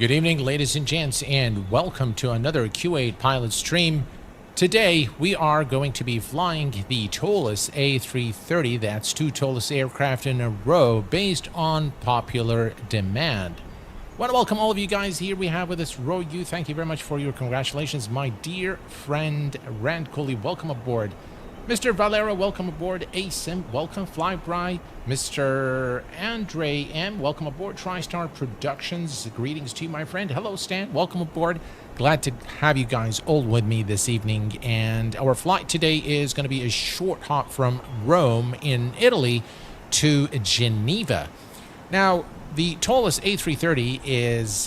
Good evening, ladies and gents, and welcome to another Q8 pilot stream. Today, we are going to be flying the Toliss A330, that's 2 Toliss aircraft in a row, based on popular demand. I want to welcome all of you guys here we have with us. Royu, thank you very much for your congratulations. My dear friend Rand Cooley, welcome aboard. Mr. Valero, welcome aboard. ASIM, welcome. Flyby, Mr. Andre M, welcome aboard. TriStar Productions, greetings to you, my friend. Hello, Stan, welcome aboard. Glad to have you guys all with me this evening. And our flight today is going to be a short hop from Rome in Italy to Geneva. Now, the Toliss A330 is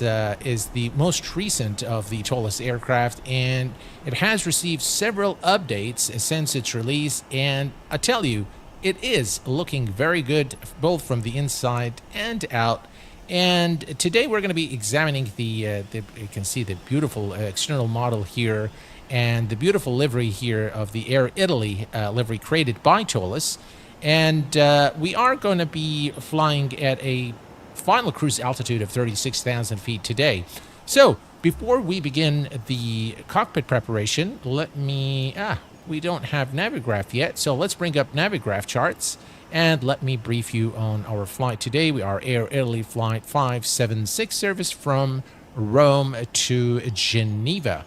the most recent of the Toliss aircraft, and it has received several updates since its release, and I tell you, it is looking very good, both from the inside and out. And today we're going to be examining you can see the beautiful external model here, and the beautiful livery here of the Air Italy livery created by Toliss. And we are going to be flying at a final cruise altitude of 36,000 feet today. So before we begin the cockpit preparation, we don't have Navigraph yet, so let's bring up Navigraph charts and let me brief you on our flight today. We are Air Italy Flight 576 service from Rome to Geneva.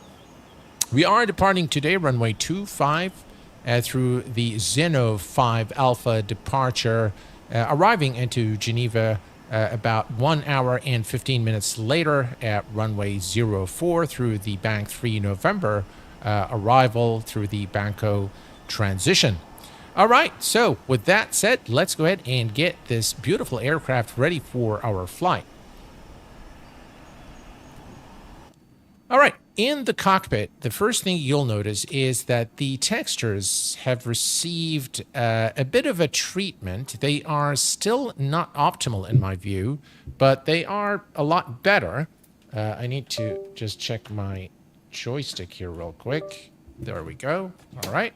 We are departing today runway 25 through the Zeno 5 Alpha departure, arriving into Geneva about 1 hour and 15 minutes later at runway 04 through the Bank 3 November arrival through the Banco transition. All right, so with that said, let's go ahead and get this beautiful aircraft ready for our flight. All right, in the cockpit, the first thing you'll notice is that the textures have received a bit of a treatment. They are still not optimal in my view, but they are a lot better. I need to just check my joystick here real quick. There we go. All right.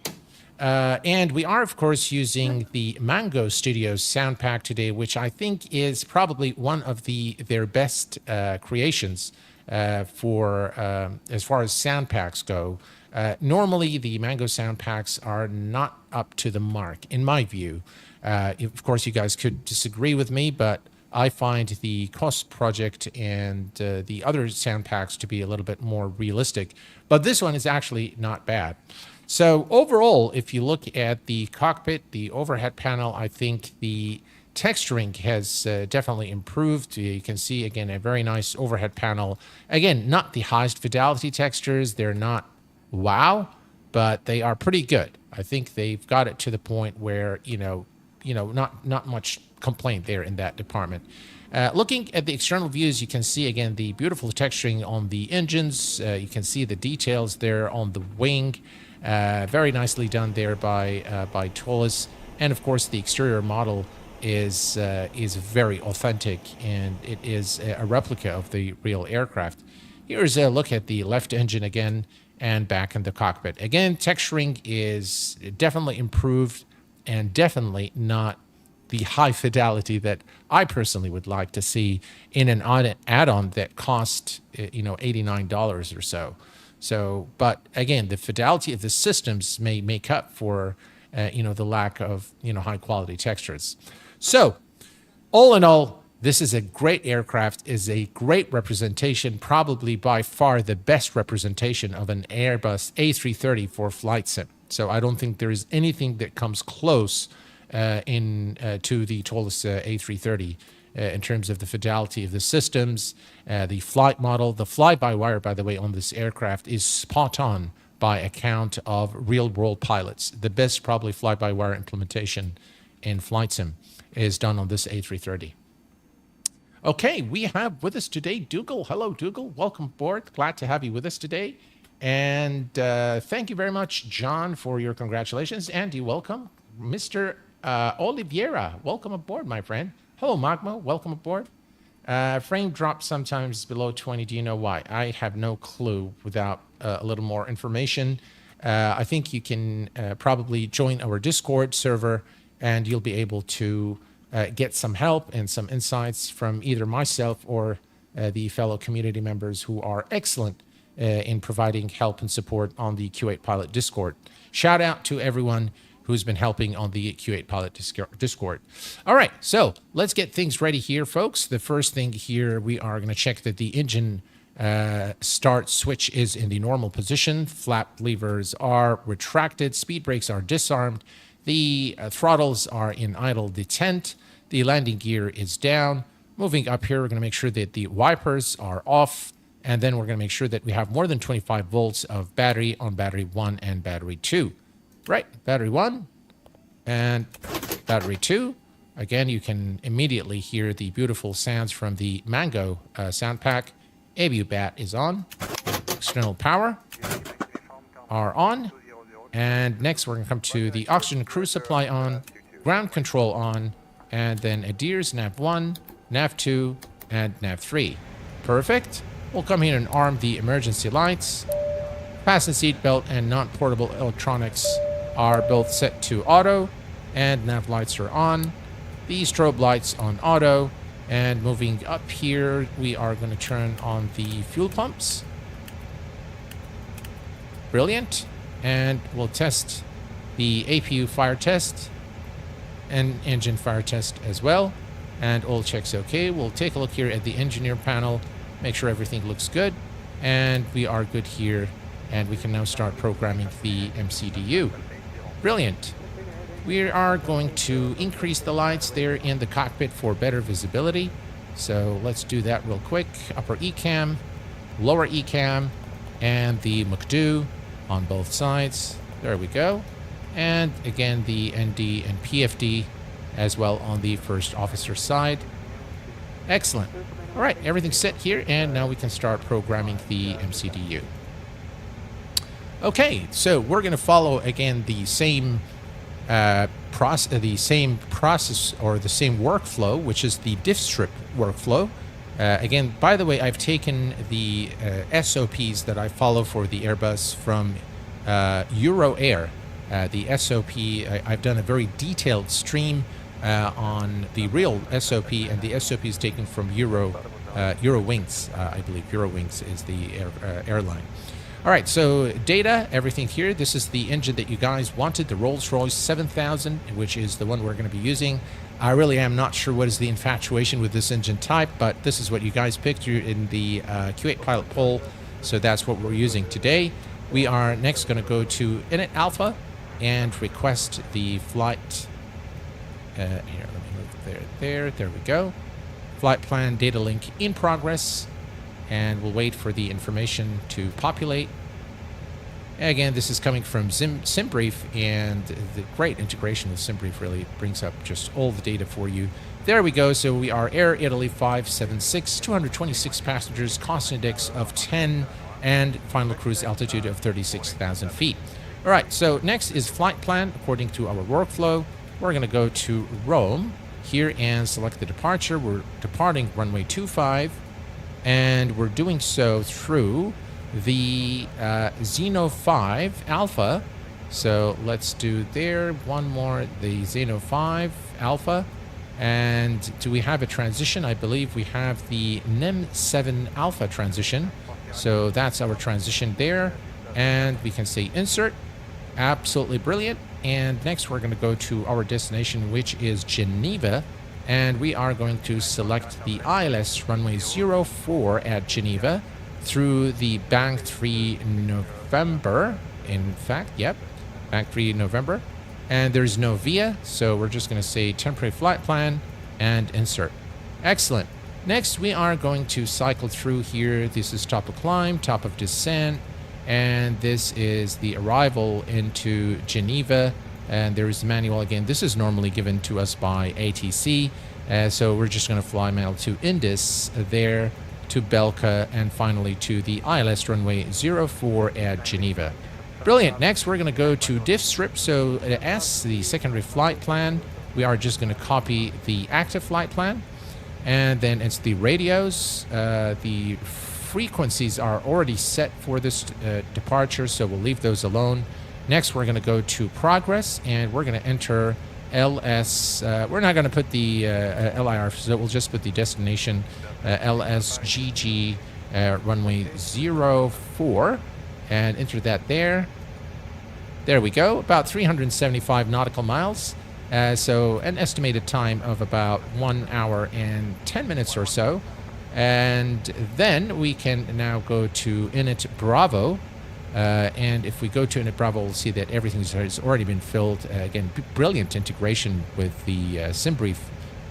And we are, of course, using the Mango Studios sound pack today, which I think is probably one of their best creations for as far as sound packs go. Normally, the Mango sound packs are not up to the mark, in my view. Of course, you guys could disagree with me, but I find the COS project and the other sound packs to be a little bit more realistic. But this one is actually not bad. So overall, if you look at the cockpit, the overhead panel, I think the texturing has definitely improved. You can see, again, a very nice overhead panel. Again, not the highest fidelity textures. They're not wow, but they are pretty good. I think they've got it to the point where, not much complaint there in that department. Looking at the external views, you can see, again, the beautiful texturing on the engines. You can see the details there on the wing. Very nicely done there by Toliss. And, of course, the exterior model is very authentic, and it is a replica of the real aircraft. Here's a look at the left engine again and back in the cockpit. Again, texturing is definitely improved and definitely not the high fidelity that I personally would like to see in an add-on that cost $89 or so. So, but again, the fidelity of the systems may make up for the lack of high quality textures. So, all in all, this is a great aircraft, is a great representation, probably by far the best representation of an Airbus A330 for flight sim. So I don't think there is anything that comes close to the Toliss A330 in terms of the fidelity of the systems, the flight model. The fly-by-wire, by the way, on this aircraft is spot on by account of real-world pilots. The best probably fly-by-wire implementation in flight sim is done on this A330. Okay, we have with us today Dougal. Hello, Dougal. Welcome aboard. Glad to have you with us today. And thank you very much, John, for your congratulations. Andy, welcome. Mr. Oliveira, welcome aboard, my friend. Hello, Magma. Welcome aboard. Frame drops sometimes below 20. Do you know why? I have no clue without a little more information. I think you can probably join our Discord server, and you'll be able to get some help and some insights from either myself or the fellow community members who are excellent in providing help and support on the Q8 Pilot Discord. Shout out to everyone who's been helping on the Q8 Pilot Discord. All right, so let's get things ready here, folks. The first thing here, we are going to check that the engine start switch is in the normal position. Flap levers are retracted. Speed brakes are disarmed. The throttles are in idle detent. The landing gear is down. Moving up here, we're going to make sure that the wipers are off. And then we're going to make sure that we have more than 25 volts of battery on battery 1 and battery 2. Right, battery 1 and battery 2. Again, you can immediately hear the beautiful sounds from the Mango sound pack. ABU bat is on. External power are on. And next, we're going to come to the oxygen cruise supply on, ground control on, and then ADDONS nav 1, nav 2, and nav 3. Perfect. We'll come here and arm the emergency lights. Fasten seatbelt and non-portable electronics are both set to auto, and nav lights are on. The strobe lights on auto. And moving up here, we are going to turn on the fuel pumps. Brilliant. And we'll test the APU fire test and engine fire test as well. And all checks okay. We'll take a look here at the engineer panel, make sure everything looks good. And we are good here. And we can now start programming the MCDU. Brilliant. We are going to increase the lights there in the cockpit for better visibility. So let's do that real quick. Upper ECAM, lower ECAM, and the MCDU on both sides. There we go. And again, the ND and PFD as well on the first officer side. Excellent. All right, everything's set here, and now we can start programming the MCDU. Okay, so we're going to follow again the same process or the same workflow, which is the diff strip workflow. Again, by the way, I've taken the SOPs that I follow for the Airbus from EuroAir. The SOP, I've done a very detailed stream on the real SOP, and the SOP is taken from Eurowings, I believe. Eurowings is the airline. All right, so data, everything here. This is the engine that you guys wanted, the Rolls-Royce 7000, which is the one we're going to be using. I really am not sure what is the infatuation with this engine type, but this is what you guys picked in the Q8 pilot poll, so that's what we're using today. We are next going to go to Init Alpha and request the flight. Here, let me move there we go. Flight plan data link in progress. And we'll wait for the information to populate. Again, this is coming from SimBrief, and the great integration with SimBrief really brings up just all the data for you. There we go. So we are Air Italy 576, 226 passengers, cost index of 10, and final cruise altitude of 36,000 feet. All right, so next is flight plan according to our workflow. We're going to go to Rome here and select the departure. We're departing runway 25. And we're doing so through the Zeno 5 Alpha. So let's do there one more, the Zeno 5 Alpha. And do we have a transition? I believe we have the NEM 7 Alpha transition. So that's our transition there. And we can say insert. Absolutely brilliant. And next we're going to go to our destination, which is Geneva. And we are going to select the ILS runway 04 at Geneva through the Bank 3 November. In fact, yep, Bank 3 November. And there's no VIA, so we're just going to say temporary flight plan and insert. Excellent. Next, we are going to cycle through here. This is top of climb, top of descent, and this is the arrival into Geneva. And there is the manual again. This is normally given to us by ATC. So we're just going to fly manual to Indus, there to Belka, and finally to the ILS runway 04 at Geneva. Brilliant. Next, we're going to go to diff strip. So S, the secondary flight plan. We are just going to copy the active flight plan. And then it's the radios. The frequencies are already set for this departure, so we'll leave those alone. Next, we're going to go to progress, and we're going to enter we're not going to put the LIR, so we'll just put the destination LSGG runway 04 and enter that there. There we go, about 375 nautical miles. So an estimated time of about 1 hour and 10 minutes or so. And then we can now go to init Bravo. And if we go to init Bravo, we'll see that everything has already been filled. Again, brilliant integration with the SimBrief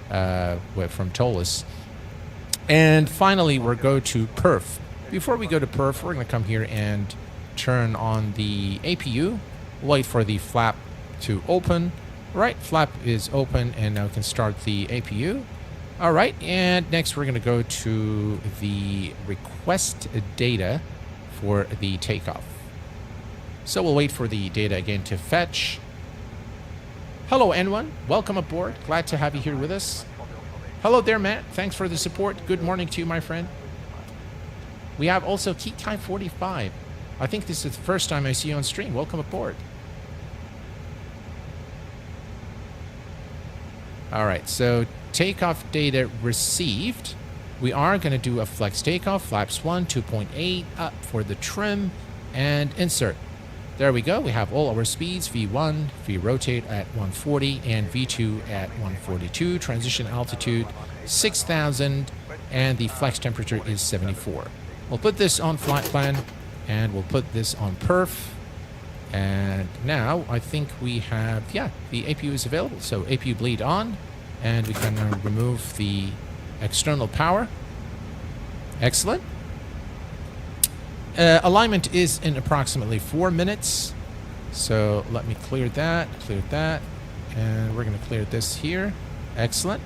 from Toliss. And finally, we'll go to perf. Before we go to perf, we're going to come here and turn on the APU. Wait for the flap to open. Right, flap is open, and now we can start the APU. All right, and next we're going to go to the request data for the takeoff. So we'll wait for the data again to fetch. Hello, N1. Welcome aboard. Glad to have you here with us. Hello there, Matt. Thanks for the support. Good morning to you, my friend. We have also Key 45. I think this is the first time I see you on stream. Welcome aboard. All right, so takeoff data received. We are going to do a flex takeoff, flaps 1, 2.8, up for the trim, and insert. There we go. We have all our speeds, V1, V rotate at 140, and V2 at 142. Transition altitude, 6,000, and the flex temperature is 74. We'll put this on flight plan, and we'll put this on perf. And now I think we have, yeah, the APU is available. So APU bleed on, and we can now remove the external power. Excellent. Alignment is in approximately 4 minutes. So let me clear that, and we're going to clear this here. Excellent.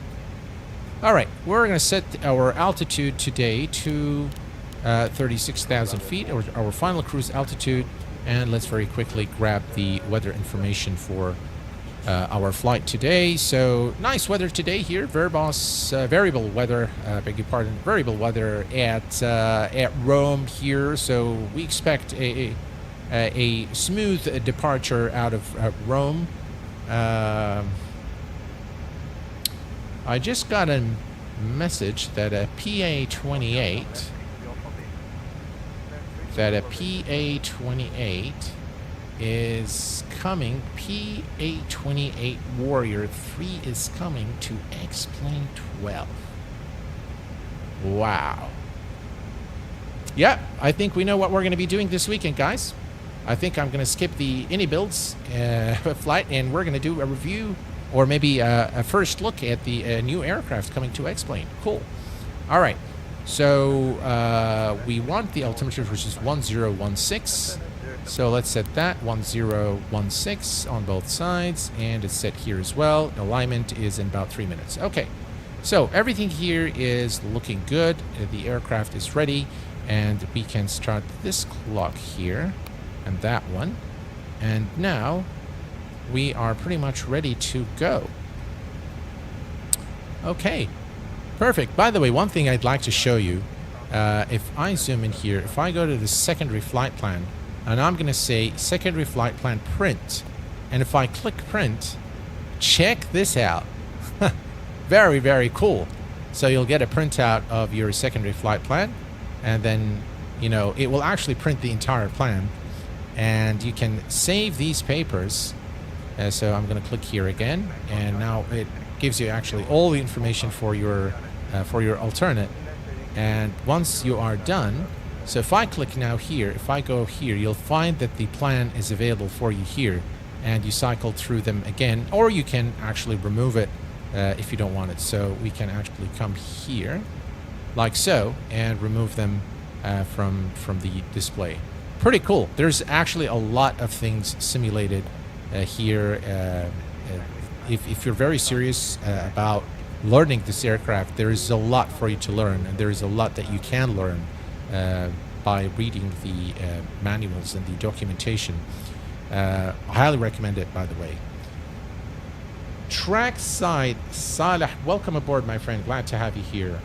All right, we're going to set our altitude today to 36,000 feet, or our final cruise altitude. And let's very quickly grab the weather information for our flight today. So nice weather today here. Verbos variable weather. Beg your pardon. Variable weather at Rome here. So we expect a smooth departure out of Rome. I just got a message that a PA-28. That a PA-28 is coming. PA-28 Warrior 3 is coming to X-Plane 12. Wow. Yeah, I think we know what we're going to be doing this weekend, guys. I think I'm going to skip the Ini builds flight, and we're going to do a review, or maybe a first look at the new aircraft coming to X-Plane. Cool. All right. So we want the altimeter, which is 1016. So let's set that 1016 on both sides, and it's set here as well. Alignment is in about 3 minutes. Okay, so everything here is looking good. The aircraft is ready, and we can start this clock here and that one. And now we are pretty much ready to go. Okay. Perfect. By the way, one thing I'd like to show you, if I zoom in here, if I go to the secondary flight plan, and I'm going to say secondary flight plan print, and if I click print, check this out. Very, very cool. So you'll get a printout of your secondary flight plan, and then, you know, it will actually print the entire plan, and you can save these papers. So I'm going to click here again, and now it gives you actually all the information for your alternate. And once you are done, so if I click now here, if I go here, you'll find that the plan is available for you here, and you cycle through them again, or you can actually remove it if you don't want it. So we can actually come here like so and remove them from the display. Pretty cool. There's actually a lot of things simulated here. If you're very serious about learning this aircraft, there is a lot for you to learn, and there is a lot that you can learn by reading the manuals and the documentation. I highly recommend it, by the way. Trackside Saleh, welcome aboard, my friend. Glad to have you here.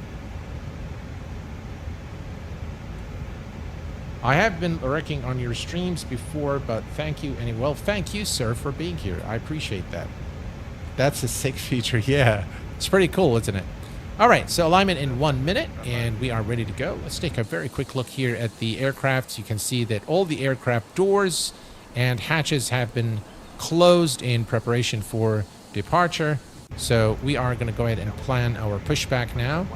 I have been lurking on your streams before, but thank you anyway. Well, thank you, sir, for being here. I appreciate that. That's a sick feature. Yeah, it's pretty cool, isn't it? All right, so alignment in 1 minute, and we are ready to go. Let's take a very quick look here at the aircraft. You can see that all the aircraft doors and hatches have been closed in preparation for departure. So we are going to go ahead and plan our pushback now.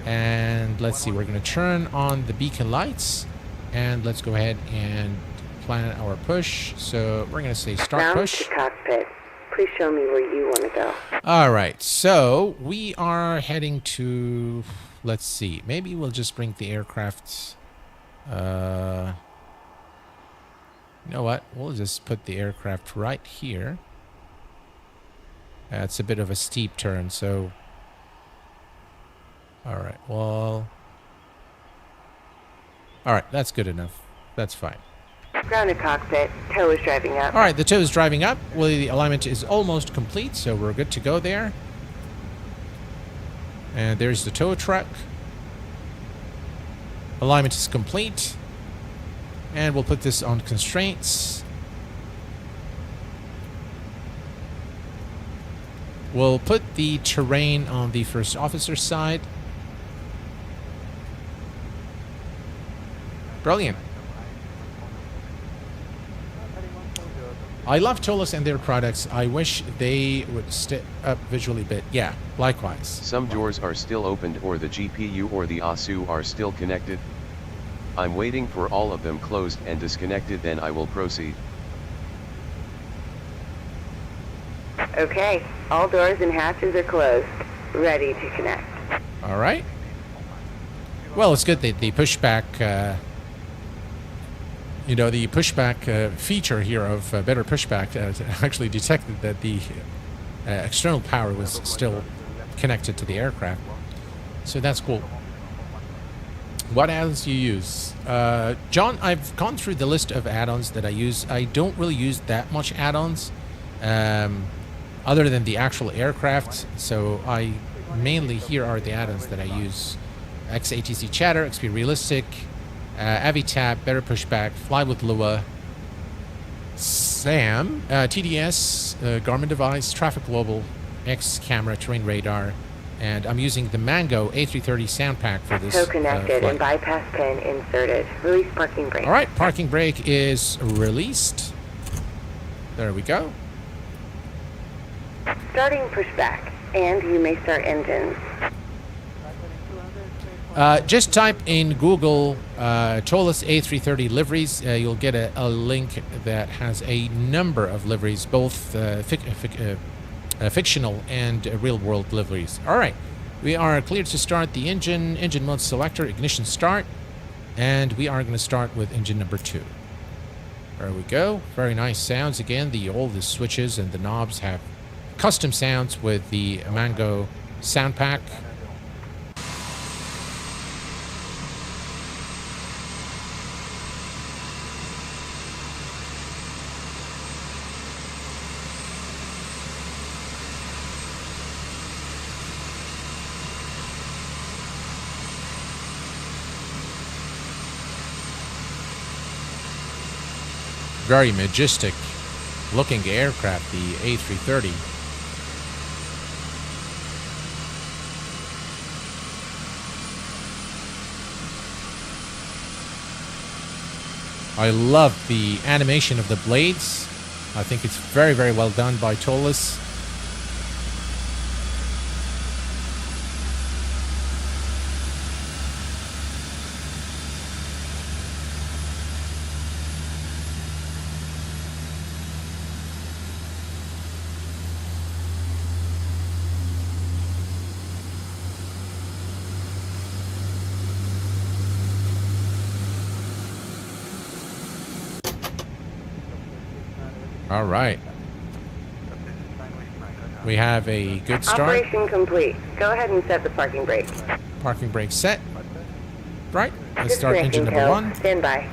And let's see, we're going to turn on the beacon lights, and let's go ahead and plan our push. So we're going to say start push. To cockpit. Please show me where you want to go. All right, so we are heading to, let's see, maybe we'll just bring the aircraft. You know what? We'll just put the aircraft right here. It's a bit of a steep turn, so. All right, well. All right, that's good enough. That's fine. Ground to cockpit. Tow is driving up. All right, the tow is driving up. Well, the alignment is almost complete, so we're good to go there. And there's the tow truck. Alignment is complete. And we'll put this on constraints. We'll put the terrain on the first officer's side. Brilliant. I love Toliss and their products. I wish they would step up visually a bit. Yeah, likewise. Some doors are still opened or the GPU or the ASU are still connected. I'm waiting for all of them closed and disconnected, then I will proceed. Okay, all doors and hatches are closed. Ready to connect. All right. Well, it's good that the pushback... the pushback feature here of better pushback actually detected that the external power was still connected to the aircraft. So that's cool. What add-ons do you use? John, I've gone through the list of add-ons that I use. I don't really use that much add-ons other than the actual aircraft. So I mainly, here are the add-ons that I use. XATC Chatter, XP Realistic, AviTap, Better Pushback, Fly with Lua, SAM, TDS, Garmin Device, Traffic Global, X Camera, Terrain Radar, and I'm using the Mango A330 sound pack for this. Tow connected and bypass pin inserted. Release parking brake. All right, parking brake is released. There we go. Starting pushback, and you may start engines. Just type in Google Toliss A330 liveries. You'll get a link that has a number of liveries, both fictional and real-world liveries. All right, we are cleared to start the engine. Engine mode selector, ignition start, and we are going to start with engine number 2. There we go. Very nice sounds. Again, all the switches and the knobs have custom sounds with the Mango sound pack. Very majestic looking aircraft, the A330. I love the animation of the blades. I think it's very, very well done by Toliss. All right. We have a good start. Operation complete. Go ahead and set the parking brake. Parking brake set. Right. Let's start engine number 1. Stand by.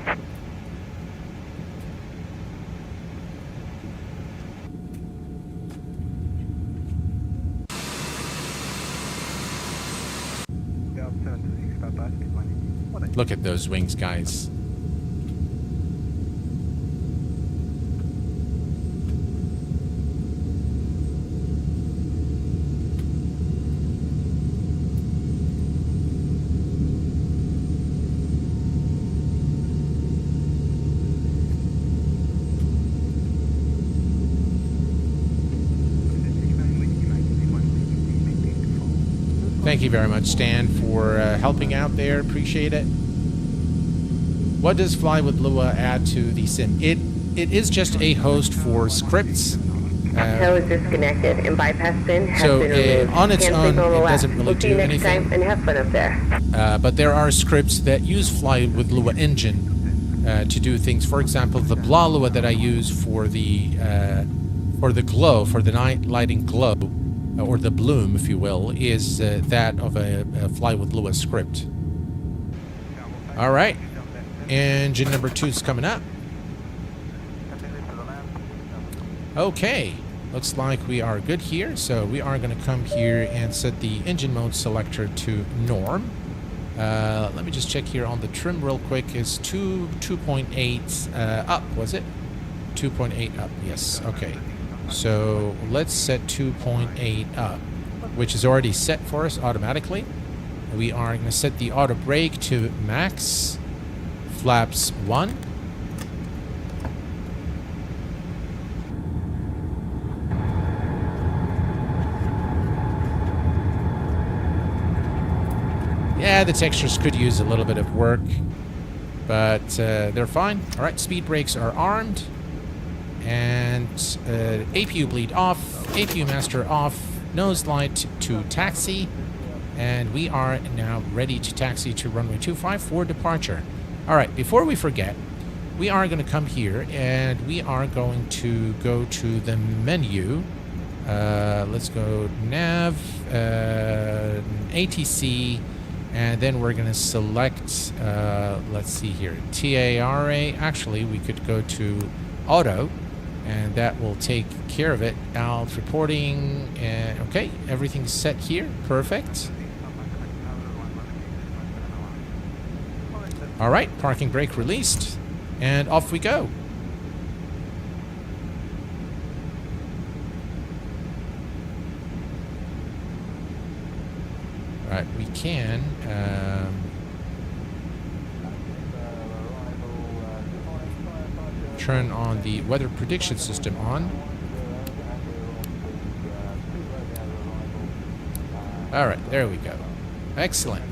Look at those wings, guys. Thank you very much, Stan, for helping out there. Appreciate it. What does Fly with Lua add to the sim? It is just a host for scripts. Tow is disconnected and bypass pin has So been removed. on its Hand own, signal on the it left. doesn't really We'll see you do next anything. time and have fun up there. But there are scripts that use Fly with Lua engine to do things. For example, the Blah Lua that I use for the glow, for the night lighting glow, or the bloom, if you will, is that of a Fly with Lua script. All right, engine number 2 is coming up. Okay, looks like we are good here. So we are going to come here and set the engine mode selector to norm. Let me just check here on the trim real quick. Is 2.8 up, was it? 2.8 up, yes, okay. So let's set 2.8 up, which is already set for us automatically. We are going to set the auto brake to max, flaps 1. Yeah, the textures could use a little bit of work, but they're fine. All right, speed brakes are armed, and APU bleed off, APU master off, nose light to taxi, and we are now ready to taxi to runway 25 for departure. All right, before we forget, we are going to come here and we are going to go to the menu. Let's go nav, ATC, and then we're going to select, let's see here, TARA. Actually, we could go to auto, and that will take care of it. Out reporting, and okay, everything's set here. Perfect. All right, parking brake released, and off we go. All right, we can turn on the weather prediction system on. All right, there we go. Excellent.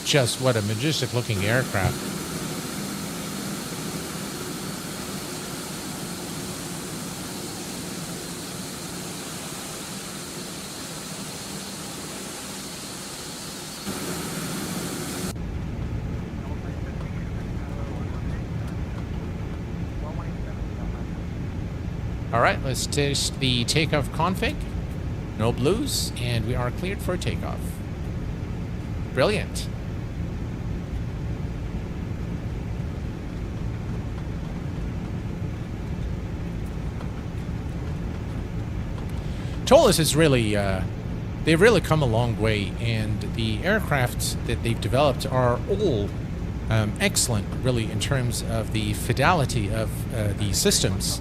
Just what a majestic looking aircraft. All right, let's test the takeoff config. No blues, and we are cleared for takeoff. Brilliant. Toliss is really, they've really come a long way, and the aircraft that they've developed are all excellent, really, in terms of the fidelity of the systems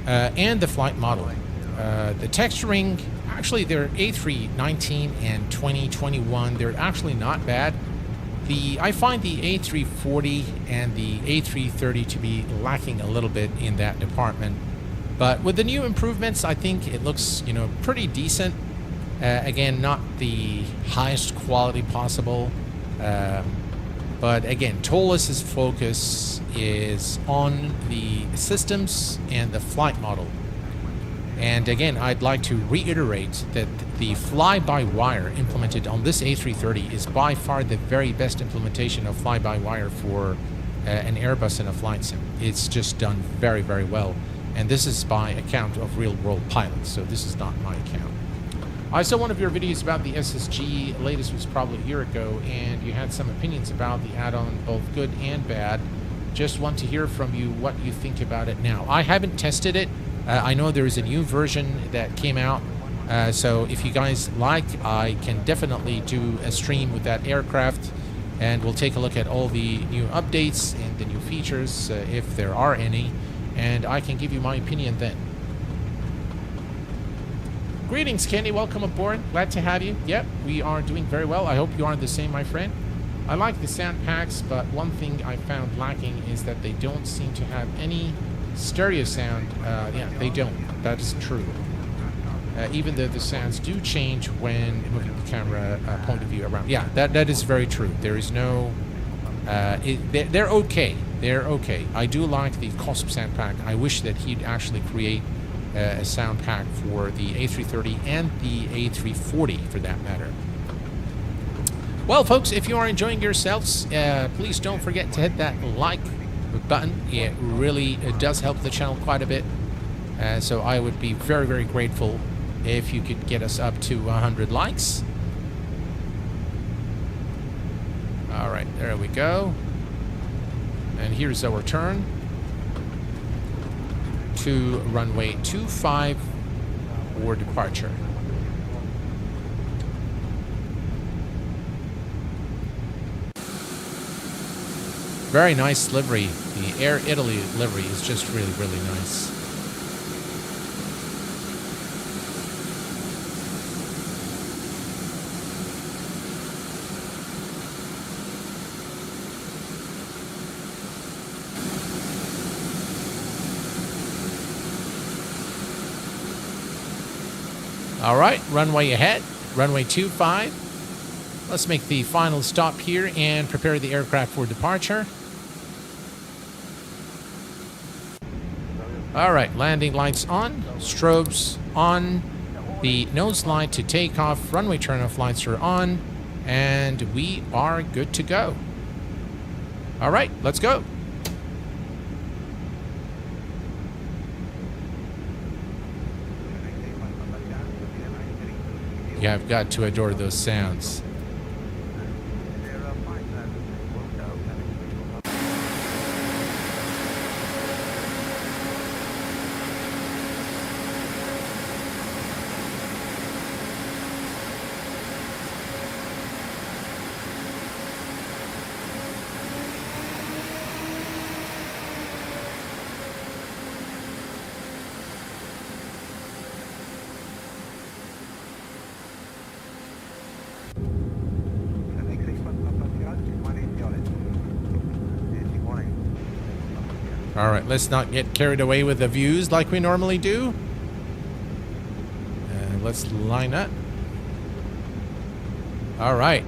and the flight model. The texturing, actually, they're A319 and 2021. They're actually not bad. I find the A340 and the A330 to be lacking a little bit in that department. But with the new improvements, I think it looks, pretty decent. Again, not the highest quality possible. But again, Tolliss's focus is on the systems and the flight model. And again, I'd like to reiterate that the fly-by-wire implemented on this A330 is by far the very best implementation of fly-by-wire for an Airbus in a flight sim. It's just done very, very well. And this is by account of real-world pilots, so this is not my account. I saw one of your videos about the SSG, latest was probably a year ago, and you had some opinions about the add-on, both good and bad. Just want to hear from you what you think about it now. I haven't tested it. I know there is a new version that came out, so if you guys like, I can definitely do a stream with that aircraft, and we'll take a look at all the new updates and the new features, if there are any, and I can give you my opinion then. Greetings, Kenny. Welcome aboard. Glad to have you. Yep, we are doing very well. I hope you are the same, my friend. I like the sound packs, but one thing I found lacking is that they don't seem to have any stereo sound. Yeah, they don't. That is true. Even though the sounds do change when moving the camera point of view around. Yeah, that is very true. There is no... they're okay. They're okay. I do like the COSP sound pack. I wish that he'd actually create a sound pack for the A330 and the A340 for that matter. Well, folks, if you are enjoying yourselves, please don't forget to hit that like button. It really does help the channel quite a bit. So I would be very, very grateful if you could get us up to 100 likes. All right, there we go. And here's our turn to runway 25 for departure. Very nice livery. The Air Italy livery is just really, really nice. All right, runway ahead, runway 25. Let's make the final stop here and prepare the aircraft for departure. All right, landing lights on, strobes on, the nose light to takeoff, runway turnoff lights are on, and we are good to go. All right, let's go. Yeah, I've got to adore those sounds. All right, let's not get carried away with the views like we normally do. Let's line up. All right.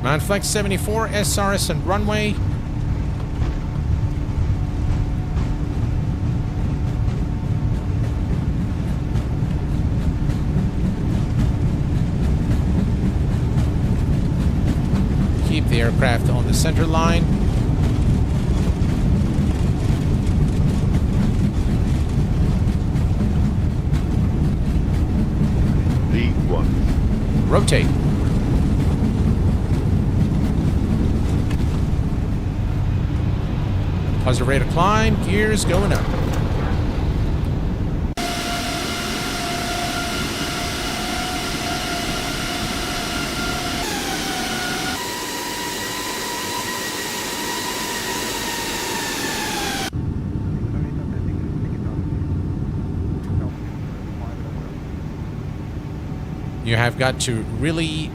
Manflex 74, SRS and runway. Keep the aircraft on the center line. Lead 1. Rotate. Positive rate of climb, gears going up. You have got to really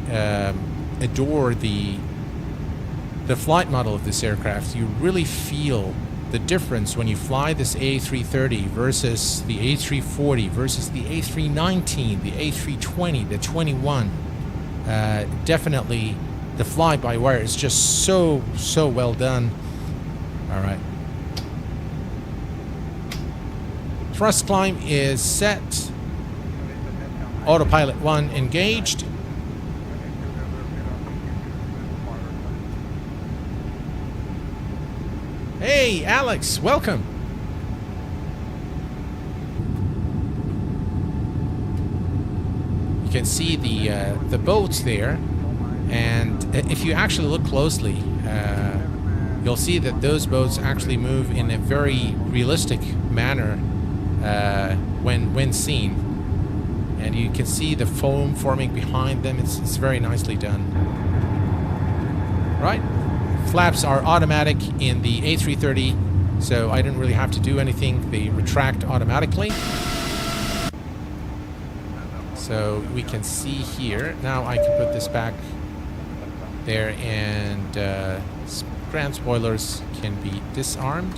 adore the flight model of this aircraft. You really feel the difference when you fly this A330 versus the A340 versus the A319, the A320, the 21. Definitely the fly-by-wire is just so well done. All right. Thrust climb is set. Autopilot 1 engaged. Hey, Alex, welcome. You can see the boats there, and if you actually look closely, you'll see that those boats actually move in a very realistic manner when seen. And you can see the foam forming behind them. It's very nicely done. Right? Flaps are automatic in the A330, so I didn't really have to do anything. They retract automatically. So we can see here. Now I can put this back there, and ground spoilers can be disarmed.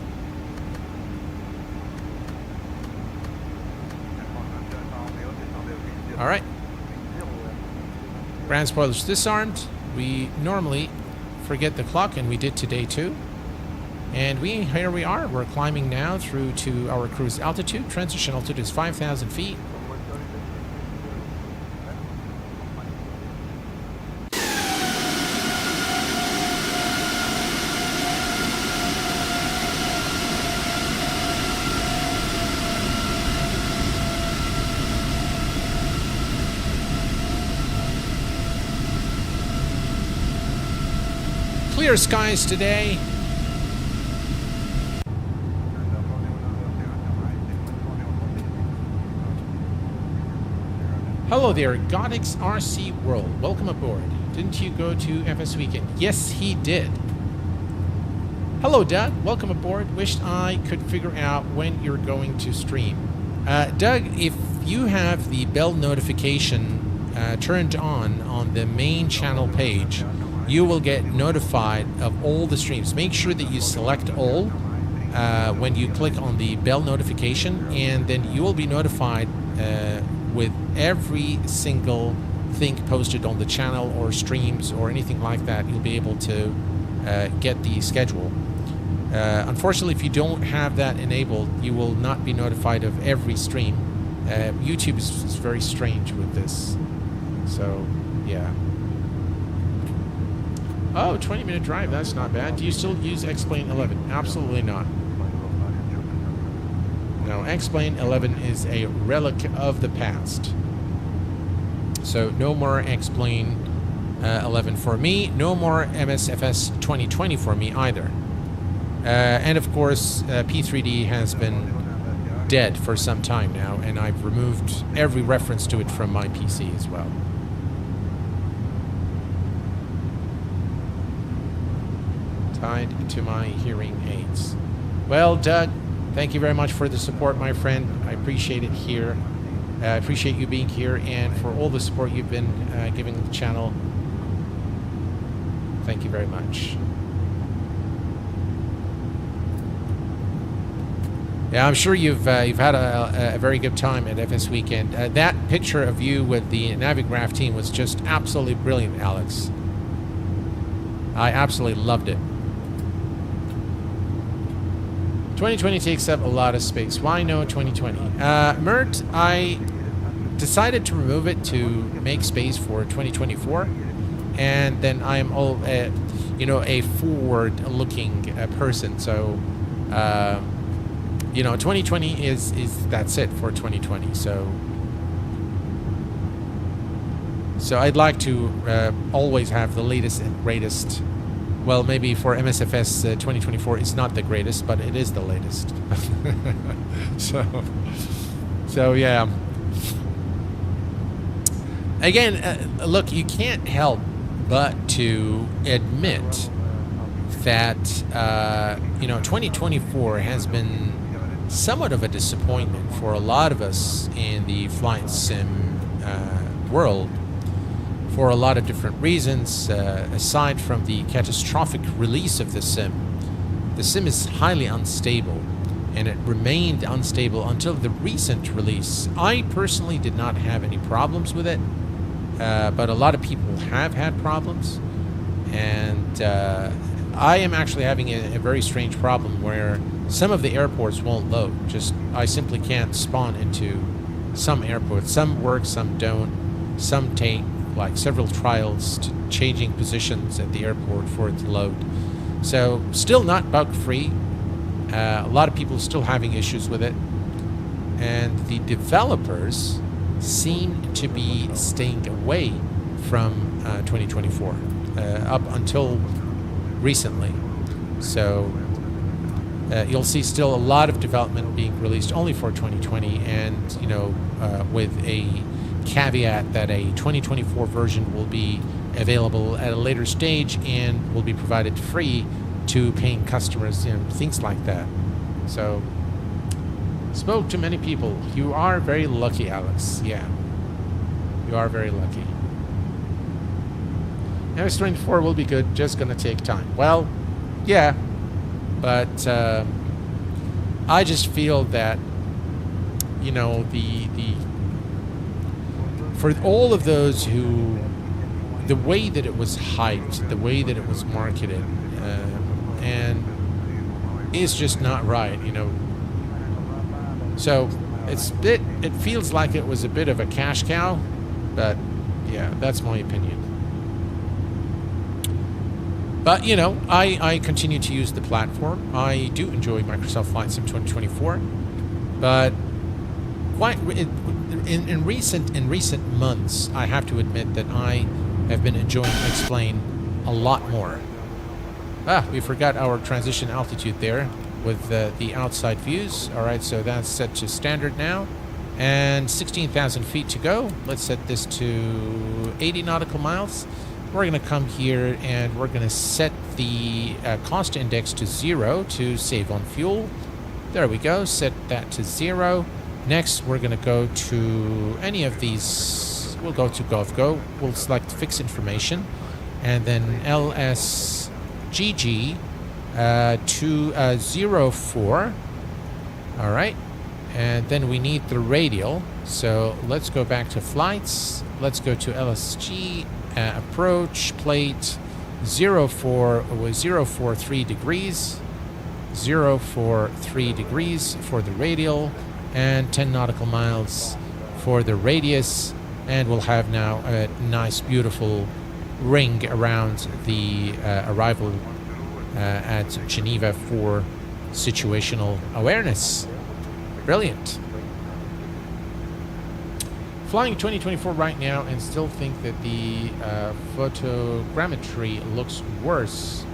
All right. Ground spoilers disarmed. We normally forget the clock, and we did today too. And here we are. We're climbing now through to our cruise altitude. Transition altitude is 5,000 feet. Clear skies today. Hello there, Godix RC World. Welcome aboard. Didn't you go to FS Weekend? Yes, he did. Hello, Doug. Welcome aboard. Wished I could figure out when you're going to stream. Doug, if you have the bell notification turned on the main channel page, you will get notified of all the streams. Make sure that you select all when you click on the bell notification, and then you will be notified with every single thing posted on the channel or streams or anything like that. You'll be able to get the schedule. Unfortunately, if you don't have that enabled, you will not be notified of every stream. YouTube is very strange with this. So, yeah. Oh, 20-minute drive, that's not bad. Do you still use X-Plane 11? Absolutely not. No, X-Plane 11 is a relic of the past. So no more X-Plane 11 for me. No more MSFS 2020 for me either. And of course, P3D has been dead for some time now, and I've removed every reference to it from my PC as well. Tied to my hearing aids. Well, Doug, thank you very much for the support, my friend. I appreciate it here. I appreciate you being here and for all the support you've been giving the channel. Thank you very much. Yeah, I'm sure you've had a very good time at FS Weekend. That picture of you with the Navigraph team was just absolutely brilliant, Alex. I absolutely loved it. 2020 takes up a lot of space. Why no 2020? Mert, I decided to remove it to make space for 2024, and then I am all, you know, a forward-looking person. So, you know, 2020 is that's it for 2020. So I'd like to always have the latest and greatest. Well, maybe for MSFS 2024, it's not the greatest, but it is the latest. so yeah. Again, look, you can't help but to admit that, you know, 2024 has been somewhat of a disappointment for a lot of us in the flight sim world. For a lot of different reasons, aside from the catastrophic release of the sim is highly unstable, and it remained unstable until the recent release. I personally did not have any problems with it, but a lot of people have had problems, and I am actually having a very strange problem where some of the airports won't load. I simply can't spawn into some airports. Some work, some don't. Some take like several trials to changing positions at the airport for it to load. So still not bug free. A lot of people are still having issues with it, and the developers seem to be staying away from 2024 up until recently. So you'll see still a lot of development being released only for 2020, and you know, with a caveat that a 2024 version will be available at a later stage and will be provided free to paying customers, things like that. So, spoke to many people. You are very lucky, Alex. Yeah, you are very lucky. MS-24 will be good, just gonna take time. Well, yeah, but I just feel that, for all of those who, the way that it was hyped, the way that it was marketed, and is just not right, So it feels like it was a bit of a cash cow, but yeah, that's my opinion. But, I continue to use the platform. I do enjoy Microsoft Flight Sim 2024, but in recent months, I have to admit that I have been enjoying Explain a lot more. We forgot our transition altitude there with the outside views. All right, so that's set to standard now, and 16,000 feet to go. Let's set this to 80 nautical miles. We're going to come here and we're going to set the cost index to 0 to save on fuel. There we go. Set that to 0. Next, we're going to go to any of these. We'll go to GovGo. We'll select Fix Information. And then LSGG to 04. All right. And then we need the radial. So let's go back to flights. Let's go to LSG. Approach plate 043 degrees, 043 degrees for the radial, and 10 nautical miles for the radius, and we'll have now a nice beautiful ring around the arrival at Geneva for situational awareness. Brilliant. Flying 2024 right now and still think that the photogrammetry looks worse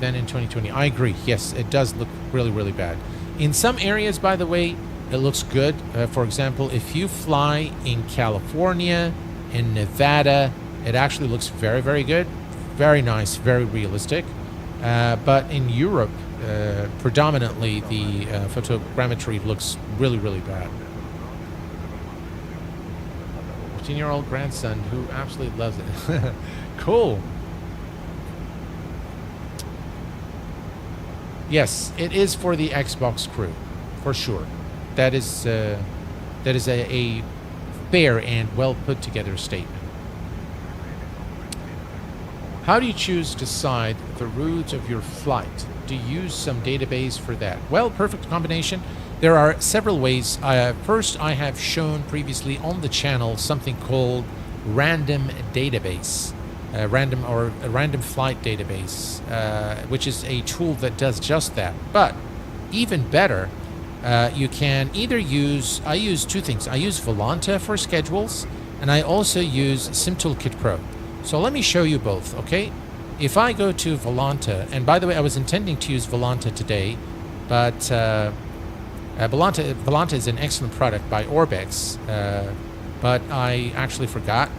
than in 2020. I agree. Yes, it does look really, really bad. In some areas, by the way, it looks good. For example, if you fly in California, in Nevada, it actually looks very, very good. Very nice, very realistic. But in Europe, predominantly, the photogrammetry looks really, really bad. 15-year-old grandson who absolutely loves it. Cool. Yes, it is for the Xbox crew, for sure. That is a fair and well put together statement. How do you choose to decide the route of your flight? Do you use some database for that? Well, perfect combination. There are several ways. First, I have shown previously on the channel something called random database, a random flight database, which is a tool that does just that. But even better, you can either use, I use two things. I use Volanta for schedules, and I also use SimToolkit Pro. So let me show you both, okay? If I go to Volanta, and by the way, I was intending to use Volanta today, but Volanta is an excellent product by Orbex, but I actually forgot.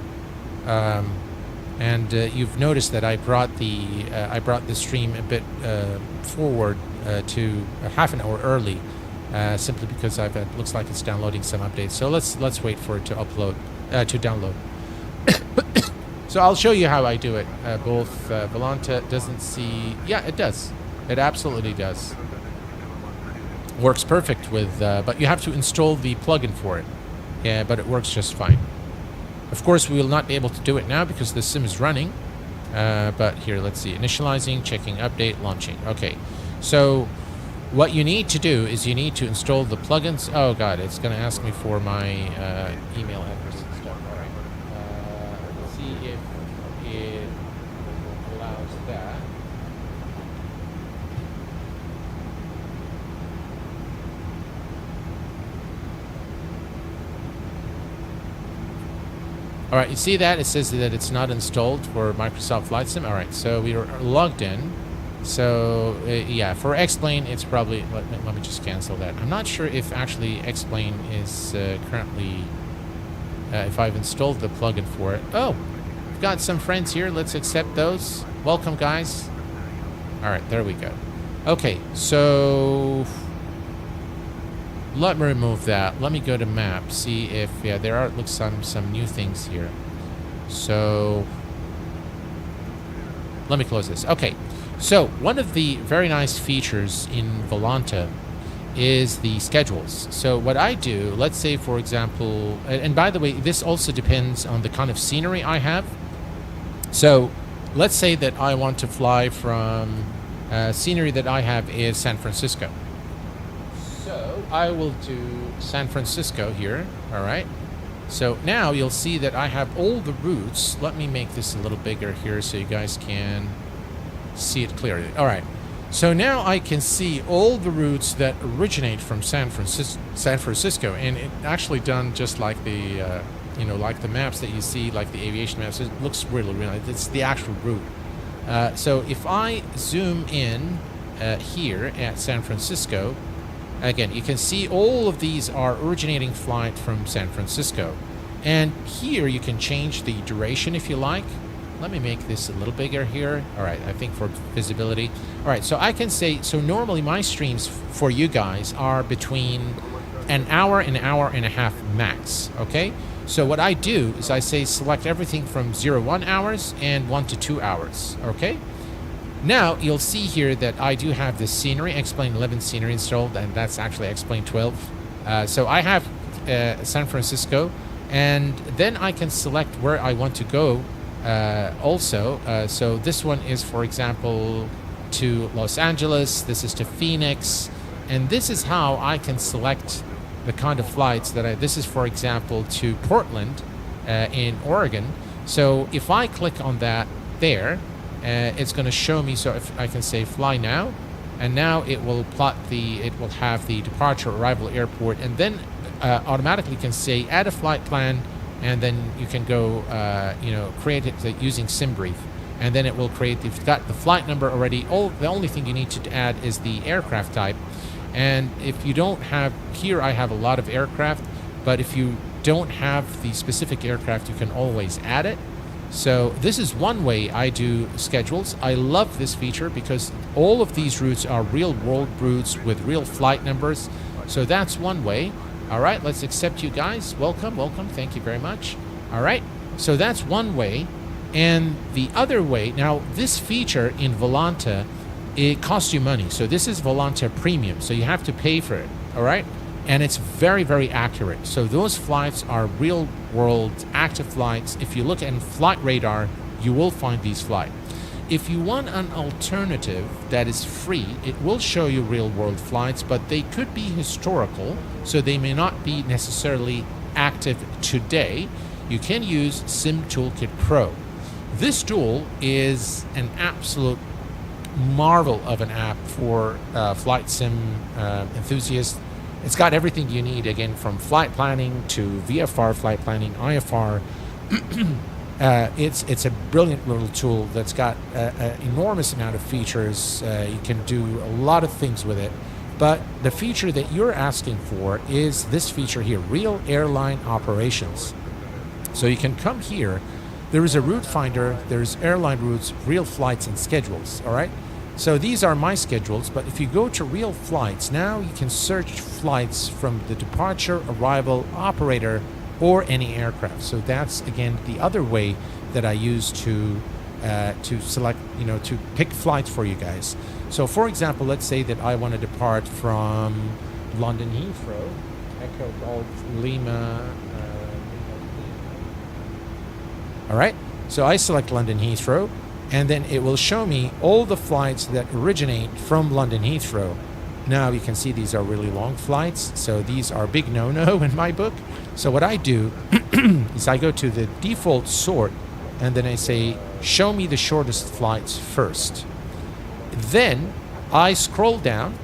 And you've noticed that I brought the stream a bit forward to half an hour early, simply because it looks like it's downloading some updates. So let's wait for it to download. So I'll show you how I do it. Both Volanta doesn't see. Yeah, it does. It absolutely does. Works perfect with, but you have to install the plugin for it. Yeah, but it works just fine. Of course, we will not be able to do it now because the sim is running. But here, let's see. Initializing, checking, update, launching. Okay. So what you need to do is you need to install the plugins. Oh, God, it's going to ask me for my email address and stuff. All right. Let's see if it allows that. All right, you see that? It says that it's not installed for Microsoft Flight Sim. All right, so we are logged in. So, yeah, for Explain, it's probably... Let me just cancel that. I'm not sure if actually Explain is currently if I've installed the plugin for it. Oh, we've got some friends here. Let's accept those. Welcome, guys. All right, there we go. Okay, so let me remove that. Let me go to map, see if, yeah, there are, looks some new things here. So let me close this. Okay, so one of the very nice features in Volanta is the schedules. So what I do, let's say, for example, and by the way, this also depends on the kind of scenery I have. So let's say that I want to fly from scenery that I have is San Francisco. So I will do San Francisco here. All right. So now you'll see that I have all the routes. Let me make this a little bigger here so you guys can see it clearly. All right. So now I can see all the routes that originate from San Francisco, and it actually done just like the, you know, like the maps that you see, like the aviation maps. It looks really, really nice. It's the actual route. So if I zoom in here at San Francisco, again, you can see all of these are originating flight from San Francisco. And here you can change the duration if you like. Let me make this a little bigger here. All right, I think for visibility. All right, so I can say, so normally my streams for you guys are between an hour and a half max, okay? So what I do is I say select everything from 01 hours and 1 to 2 hours, okay? Now you'll see here that I do have the scenery, X-Plane 11 scenery installed, and that's actually X-Plane 12. So I have San Francisco, and then I can select where I want to go also. So this one is, for example, to Los Angeles, this is to Phoenix, and this is how I can select the kind of flights that this is, for example, to Portland in Oregon. So if I click on that there, it's going to show me, so if I can say fly now, and now it will it will have the departure, arrival, airport, and then automatically can say add a flight plan, and then you can go, you know, create it using SimBrief, and then it will create, if you've got the flight number already, the only thing you need to add is the aircraft type. And if you don't have, here I have a lot of aircraft, but if you don't have the specific aircraft, you can always add it. So this is one way I do schedules. I love this feature because all of these routes are real world routes with real flight numbers. So that's one way. All right, let's accept you guys. Welcome, welcome. Thank you very much. All right, so that's one way. And the other way, now this feature in Volanta, it costs you money. So this is Volanta Premium, so you have to pay for it, all right? And it's very, very accurate. So those flights are real world active flights. If you look at Flight Radar, you will find these flights. If you want an alternative that is free, it will show you real world flights, but they could be historical, so they may not be necessarily active today. You can use Sim Toolkit Pro. This tool is an absolute marvel of an app for flight sim enthusiasts. It's got everything you need, again, from flight planning to VFR flight planning, IFR. It's a brilliant little tool that's got an enormous amount of features. You can do a lot of things with it. But the feature that you're asking for is this feature here, Real Airline Operations. So you can come here. There is a route finder, there's airline routes, real flights, and schedules, all right? So these are my schedules, but if you go to real flights, now you can search flights from the departure, arrival, operator, or any aircraft. So that's, again, the other way that I use to select, you know, to pick flights for you guys. So for example, let's say that I want to depart from London Heathrow, Echo Golf Lima, all right, so I select London Heathrow, and then it will show me all the flights that originate from London Heathrow. Now you can see these are really long flights, so these are big no-no in my book. So what I do is I go to the default sort, and then I say, show me the shortest flights first. Then I scroll down,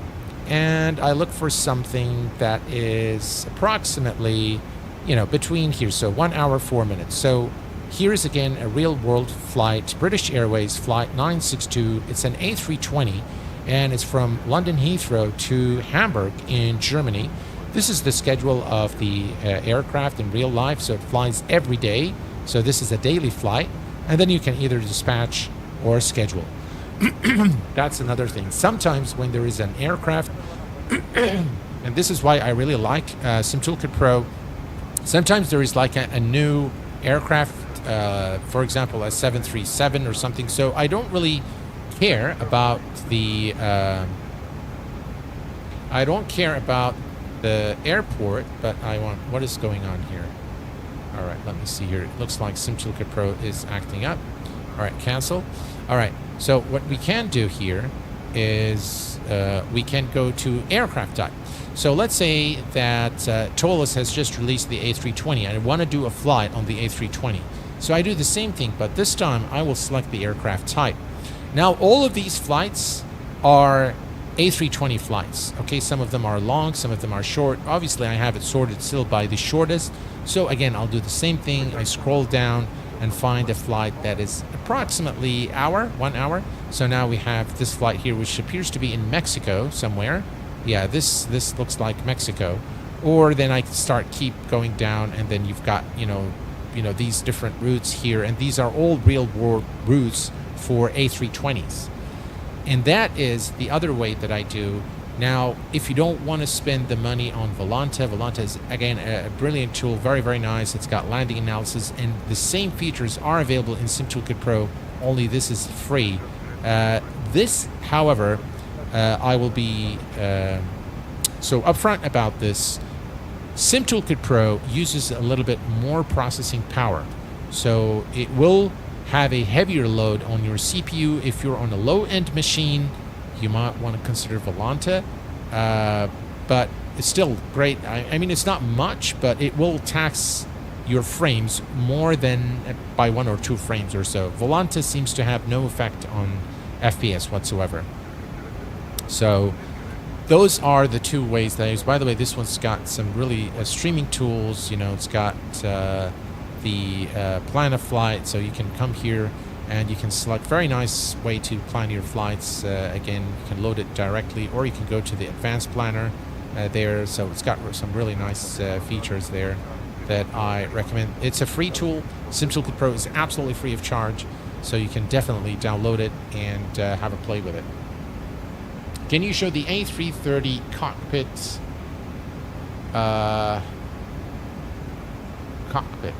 and I look for something that is approximately, you know, between here, so 1 hour, 4 minutes. So here's again a real world flight, British Airways flight 962. It's an A320, and it's from London Heathrow to Hamburg in Germany. This is the schedule of the aircraft in real life, so it flies every day. So this is a daily flight, and then you can either dispatch or schedule. That's another thing. Sometimes when there is an aircraft, and this is why I really like SimToolkit Pro, sometimes there is like a new aircraft, for example, a 737 or something. So I don't really care about the airport, but I want what is going on here. All right, let me see here. It looks like SimToolkit Pro is acting up. All right, cancel. All right, so what we can do here is we can go to aircraft type. So let's say that Toliss has just released the A320 and I want to do a flight on the A320. So I do the same thing, but this time I will select the aircraft type. Now all of these flights are A320 flights. Okay, some of them are long, some of them are short. Obviously I have it sorted still by the shortest. So again, I'll do the same thing. I scroll down and find a flight that is approximately 1 hour. So now we have this flight here, which appears to be in Mexico somewhere. Yeah, this looks like Mexico. Or then I can keep going down, and then you've got you know these different routes here, and these are all real world routes for A320s. And that is the other way that I do. Now, if you don't want to spend the money on Volanta, Volanta is, again, a brilliant tool, very, very nice. It's got landing analysis, and the same features are available in SimToolkit Pro, only this is free. This, however, I will be so upfront about this. SimToolkit Pro uses a little bit more processing power, so it will have a heavier load on your CPU. If you're on a low-end machine, you might want to consider Volanta, but it's still great. I mean, it's not much, but it will tax your frames more than by 1 or 2 frames or so. Volanta seems to have no effect on FPS whatsoever. So those are the 2 ways that I use. By the way, this one's got some really streaming tools. It's got the plan a flight, so you can come here and you can select very nice way to plan your flights. Again, you can load it directly, or you can go to the advanced planner there. So it's got some really nice features there that I recommend. It's a free tool. SimToolkit Pro is absolutely free of charge, so you can definitely download it and have a play with it. Can you show the A330 cockpit? Cockpit.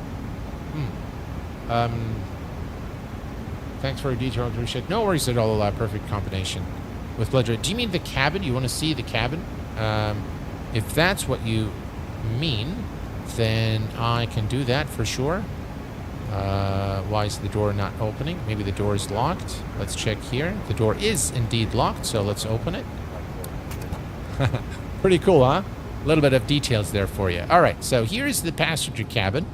Thanks for a detail. Appreciate. No worries at all. Perfect combination. With pleasure. Do you mean the cabin? You want to see the cabin? If that's what you mean, then I can do that for sure. Why is the door not opening? Maybe the door is locked. Let's check here. The door is indeed locked, so let's open it. Pretty cool, huh? A little bit of details there for you. All right, so here's the passenger cabin.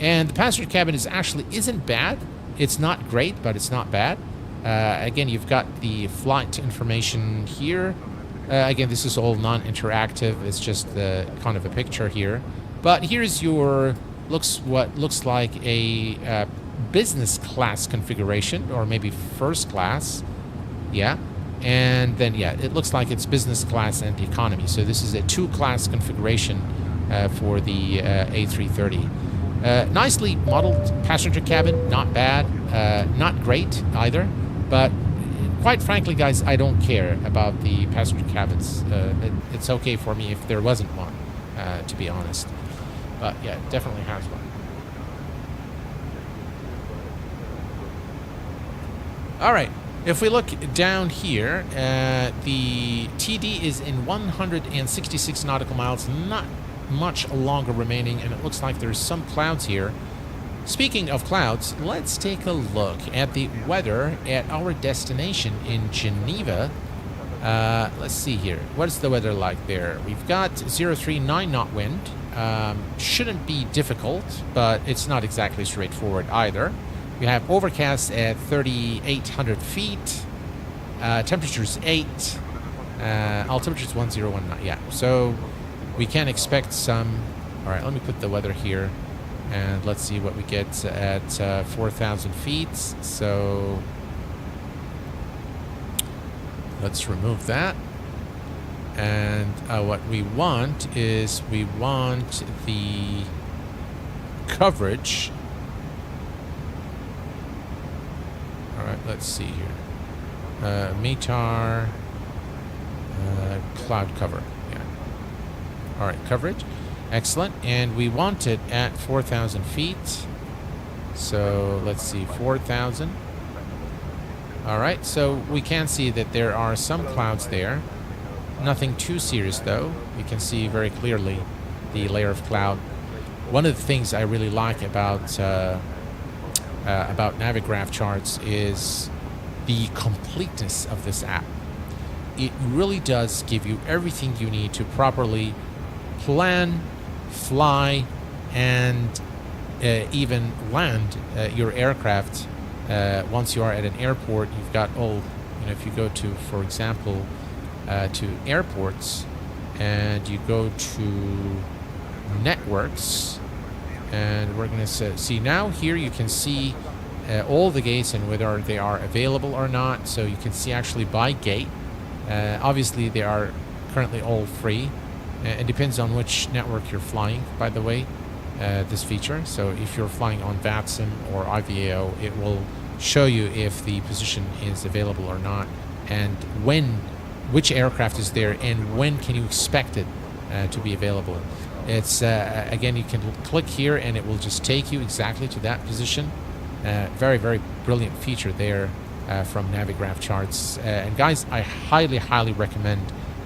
And the passenger cabin isn't bad. It's not great, but it's not bad. Again, you've got the flight information here. Again, this is all non-interactive. It's just the kind of a picture here. But here's your what looks like a business class configuration, or maybe first class. Yeah. And then, yeah, it looks like it's business class and economy. So this is a 2-class configuration for the A330. Nicely modeled passenger cabin, not bad, not great either, but quite frankly, guys, I don't care about the passenger cabins. It's okay for me if there wasn't one, to be honest. But yeah, it definitely has one. All right, if we look down here, the TD is in 166 nautical miles, not much longer remaining, and it looks like there's some clouds here. Speaking of clouds, let's take a look at the weather at our destination in Geneva. Let's see here. What is the weather like there? We've got 039 knot wind. Shouldn't be difficult, but it's not exactly straightforward either. We have overcast at 3,800 feet. Temperature's 8. Altimeter's 101. Yeah, so we can expect some. All right, let me put the weather here, and let's see what we get at 4,000 feet. So let's remove that. And what we want is we want the coverage. All right, let's see here. METAR cloud cover. Yeah. All right, coverage. Excellent. And we want it at 4,000 feet. So let's see, 4,000. All right, so we can see that there are some clouds there. Nothing too serious, though. You can see very clearly the layer of cloud. One of the things I really like about Navigraph charts is the completeness of this app. It really does give you everything you need to properly plan, fly, and even land your aircraft. Once you are at an airport, you've got all, if you go to, for example, to airports, and you go to networks, and we're going to see now here you can see all the gates and whether they are available or not. So you can see actually by gate. Obviously they are currently all free. It depends on which network you're flying, by the way, this feature. So if you're flying on VATSIM or IVAO, it will show you if the position is available or not, and which aircraft is there, and when can you expect it to be available. It's again, you can click here and it will just take you exactly to that position. Very, very brilliant feature there from Navigraph charts. And guys, I highly recommend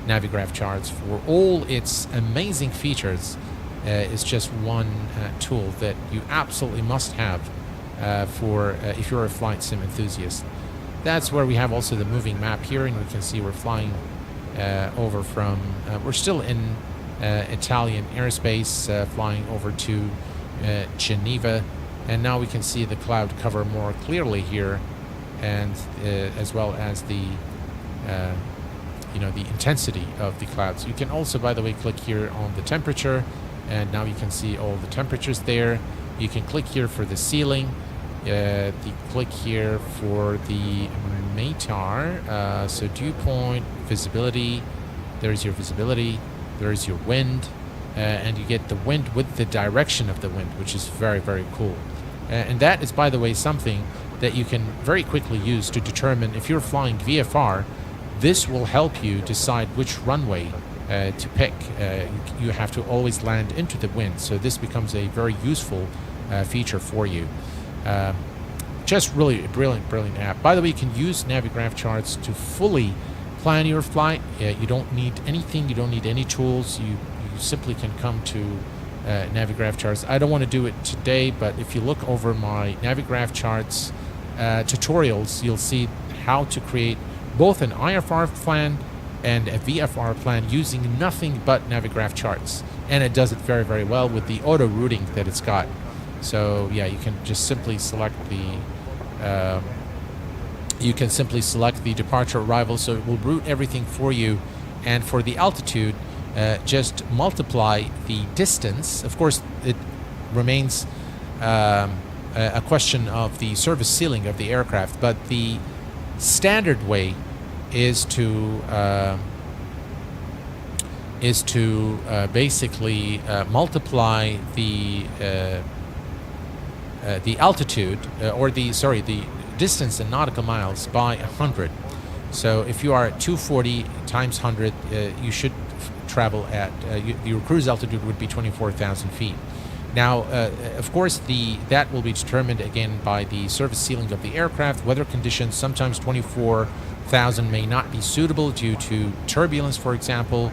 Navigraph charts for all its amazing features. It's just one tool that you absolutely must have for if you're a flight sim enthusiast. That's where we have also the moving map here, and we can see we're flying over from, we're still in Italian airspace, flying over to Geneva, and now we can see the cloud cover more clearly here, and as well as the the intensity of the clouds. You can also, by the way, click here on the temperature, and now you can see all the temperatures there. You can click here for the ceiling. Click here for the METAR, so dew point, visibility. There's your visibility. There's your wind, and you get the wind with the direction of the wind, which is very, very cool. And that is, by the way, something that you can very quickly use to determine if you're flying VFR. This will help you decide which runway to pick. You have to always land into the wind, so this becomes a very useful feature for you. Just really a brilliant app. By the way, you can use Navigraph charts to fully plan your flight. You don't need anything. You don't need any tools. You simply can come to Navigraph charts. I don't want to do it today, but if you look over my Navigraph charts tutorials, you'll see how to create both an IFR plan and a VFR plan using nothing but Navigraph charts. And it does it very, very well with the auto routing that it's got. So yeah, you can just simply select the departure arrival, so it will route everything for you. And for the altitude, just multiply the distance. Of course, it remains a question of the service ceiling of the aircraft, but the standard way is to basically multiply the altitude or the distance in nautical miles by 100. So if you are at 240 times 100, you should travel at your cruise altitude would be 24,000 feet. Now, of course, that will be determined again by the service ceiling of the aircraft, weather conditions. Sometimes 24,000 may not be suitable due to turbulence, for example.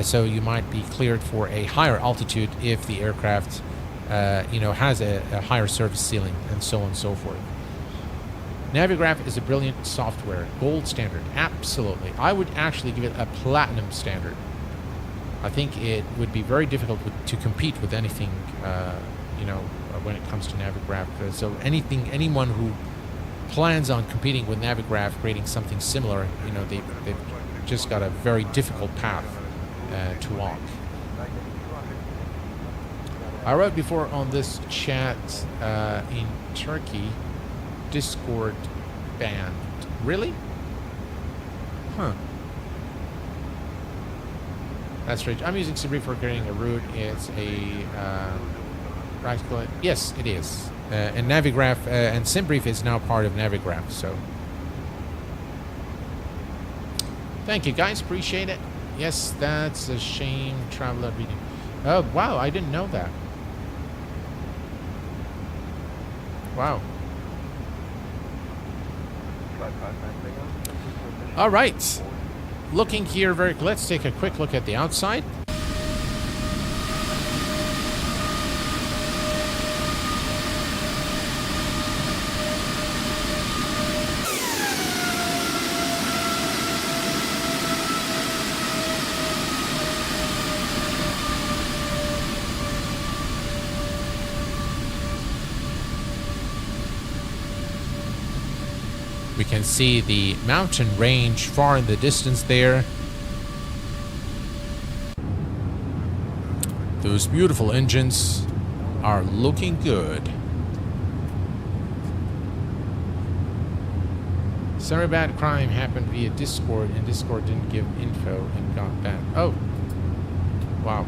So you might be cleared for a higher altitude if the aircraft, has a higher service ceiling, and so on and so forth. Navigraph is a brilliant software, gold standard, absolutely. I would actually give it a platinum standard. I think it would be very difficult to compete with anything, when it comes to Navigraph. So anyone who plans on competing with Navigraph, creating something similar, they've just got a very difficult path to walk. I wrote before on this chat in Turkey, Discord banned. Really? Huh. That's right. I'm using Simbrief for creating a route. It's a practical. Yes, it is. And Navigraph and Simbrief is now part of Navigraph. So, thank you guys. Appreciate it. Yes, that's a shame. Traveler reading. Oh wow, I didn't know that. Wow. All right. Looking here let's take a quick look at the outside. We can see the mountain range far in the distance there. Those beautiful engines are looking good. Sorry, bad crime happened via Discord, and Discord didn't give info and got banned. Oh, wow.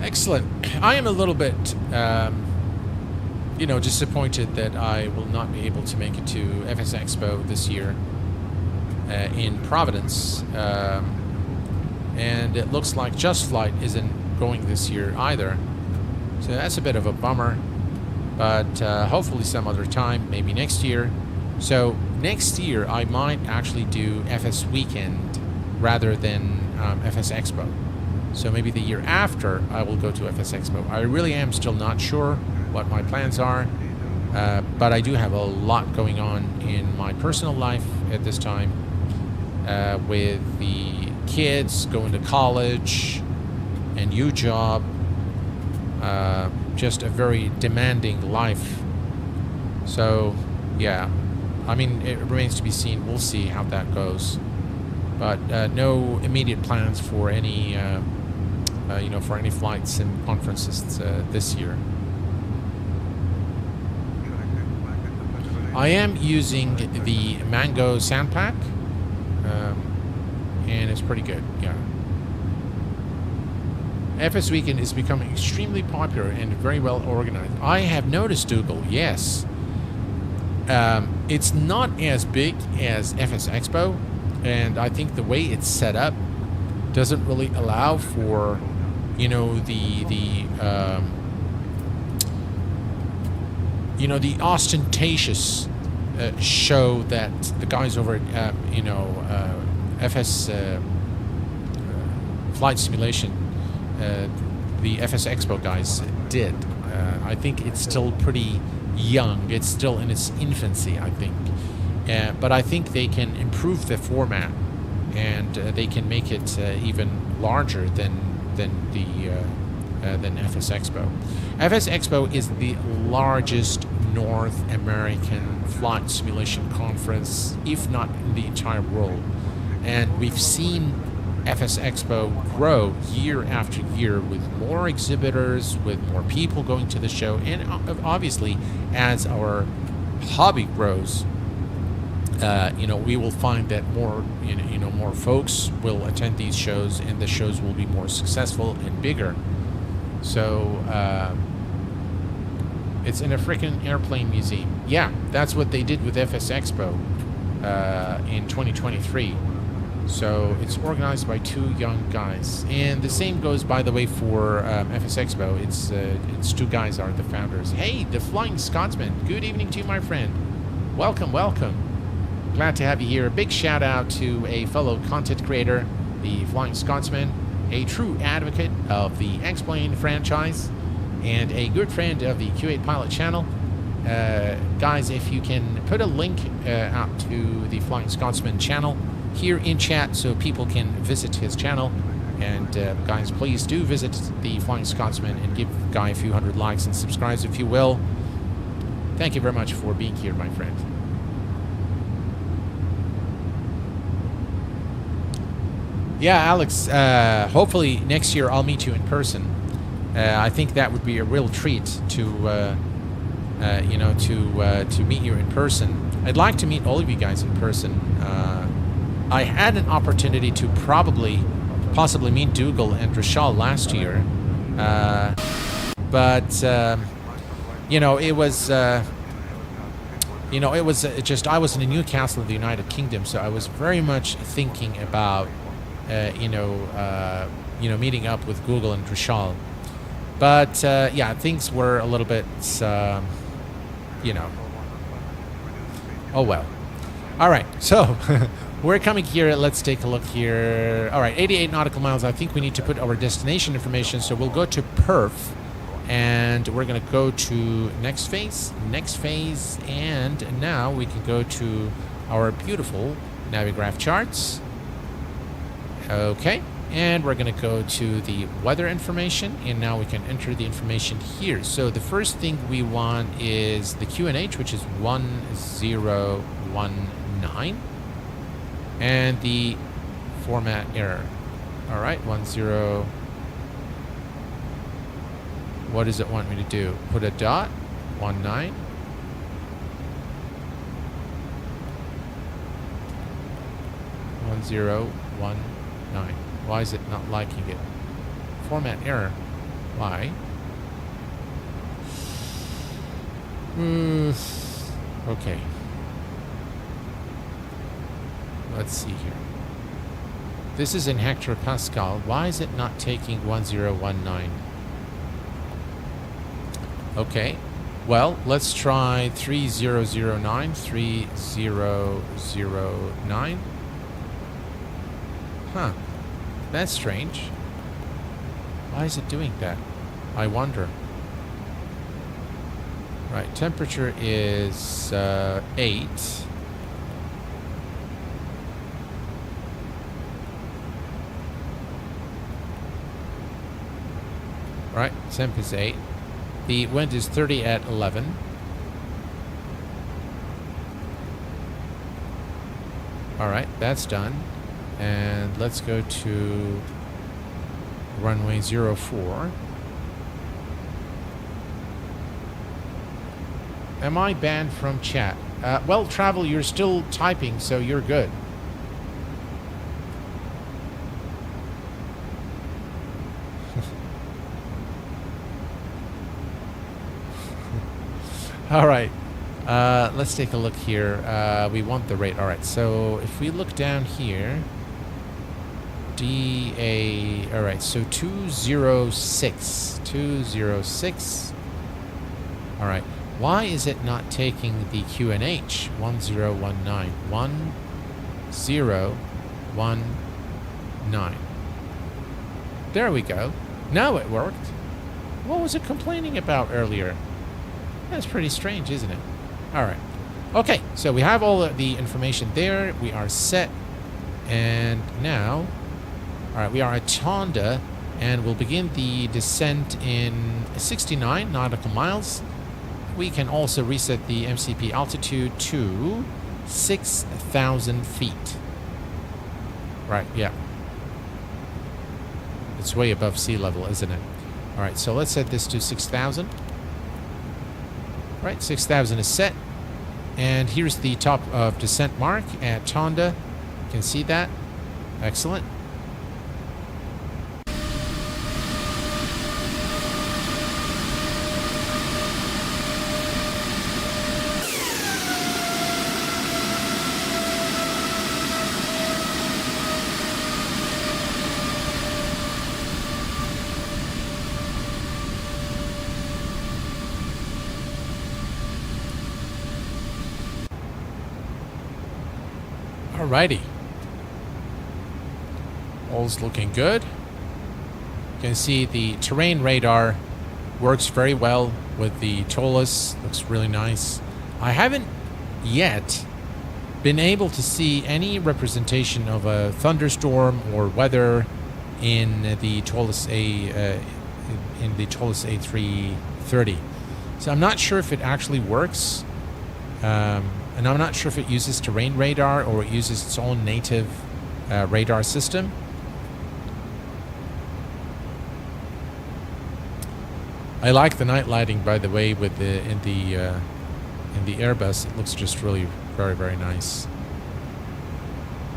Excellent. I am a little bit, disappointed that I will not be able to make it to FS Expo this year in Providence. And it looks like Just Flight isn't going this year either. So that's a bit of a bummer. But hopefully some other time, maybe next year. So next year I might actually do FS Weekend rather than FS Expo. So maybe the year after I will go to FS Expo. I really am still not sure what my plans are, but I do have a lot going on in my personal life at this time, with the kids going to college, a new job, just a very demanding life. So yeah, I mean, it remains to be seen. We'll see how that goes, but no immediate plans for any for any flights and conferences this year. I am using the Mango sound pack, and it's pretty good, yeah. FS Weekend is becoming extremely popular and very well organized. I have noticed, Dougal, yes. It's not as big as FS Expo, and I think the way it's set up doesn't really allow for the ostentatious show that the guys over at FS Flight Simulation, the FS Expo guys did. I think it's still pretty young. It's still in its infancy, I think. But I think they can improve the format, and they can make it even larger than FS Expo. FS Expo is the largest North American flight simulation conference, if not in the entire world. And we've seen FS Expo grow year after year with more exhibitors, with more people going to the show, and obviously as our hobby grows, we will find that more folks will attend these shows, and the shows will be more successful and bigger. So it's in a freaking airplane museum. Yeah, that's what they did with FS Expo in 2023. So it's organized by two young guys, and the same goes, by the way, for FS Expo. It's two guys are the founders. Hey, the Flying Scotsman. Good evening to you, my friend. Welcome. Glad to have you here. A big shout out to a fellow content creator, the Flying Scotsman, a true advocate of the X-Plane franchise, and a good friend of the Q8 Pilot channel. Guys, if you can put a link out to the Flying Scotsman channel here in chat so people can visit his channel. And guys, please do visit the Flying Scotsman and give Guy a few hundred likes and subscribes if you will. Thank you very much for being here, my friend. Yeah, Alex, hopefully next year I'll meet you in person. I think that would be a real treat to to meet you in person. I'd like to meet all of you guys in person. I had an opportunity to possibly meet Dougal and Rishal last year, but it was just I was in Newcastle in the United Kingdom, so I was very much thinking about meeting up with Google and Rishal. But yeah, things were a little bit oh well. All right, so we're coming here. Let's take a look here. All right, 88 nautical miles. I think we need to put our destination information, so we'll go to Perth. And we're going to go to next phase, and now we can go to our beautiful Navigraph charts. Okay, and we're going to go to the weather information, and now we can enter the information here. So the first thing we want is the QNH, which is 1019, and the format error. All right, 10. What does it want me to do? Put a dot, 19. 1019. Why is it not liking it? Format error. Why? Okay. Let's see here. This is in hectopascal. Why is it not taking 1019? Okay, well, let's try 3009, 3009. Huh, that's strange. Why is it doing that? I wonder. Right, temperature is 8. Right, temp is 8. The wind is 30 at 11. All right, that's done. And let's go to runway 04. Am I banned from chat? Well, Travel, you're still typing, so you're good. All right, let's take a look here. We want the rate. All right, so if we look down here, DA, all right, so 206. All right, why is it not taking the QNH? 1019. 1019. There we go. Now it worked. What was it complaining about earlier? That's pretty strange, isn't it? All right. Okay, so we have all of the information there. We are set. And now, all right, we are at Tonda, and we'll begin the descent in 69 nautical miles. We can also reset the MCP altitude to 6,000 feet. Right, yeah. It's way above sea level, isn't it? All right, so let's set this to 6,000. Right, 6,000 is set. And here's the top of descent mark at Tonda. You can see that. Excellent. Alrighty. All's looking good. You can see the terrain radar works very well with the Toliss. Looks really nice. I haven't yet been able to see any representation of a thunderstorm or weather in the Toliss A330. So I'm not sure if it actually works. And I'm not sure if it uses terrain radar or it uses its own native radar system. I like the night lighting, by the way, with the in the Airbus. It looks just really very, very nice.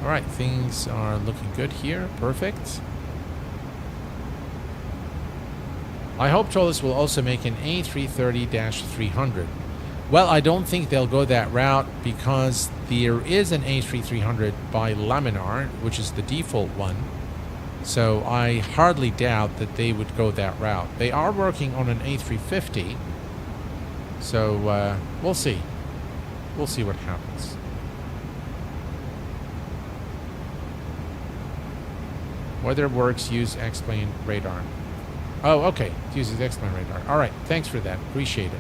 All right, things are looking good here. Perfect. I hope Toliss will also make an A330-300. Well, I don't think they'll go that route because there is an A330 by Laminar, which is the default one. So I hardly doubt that they would go that route. They are working on an A350. So we'll see. We'll see what happens. Weather works, use X-plane radar. Oh, okay. It uses X-plane radar. All right. Thanks for that. Appreciate it.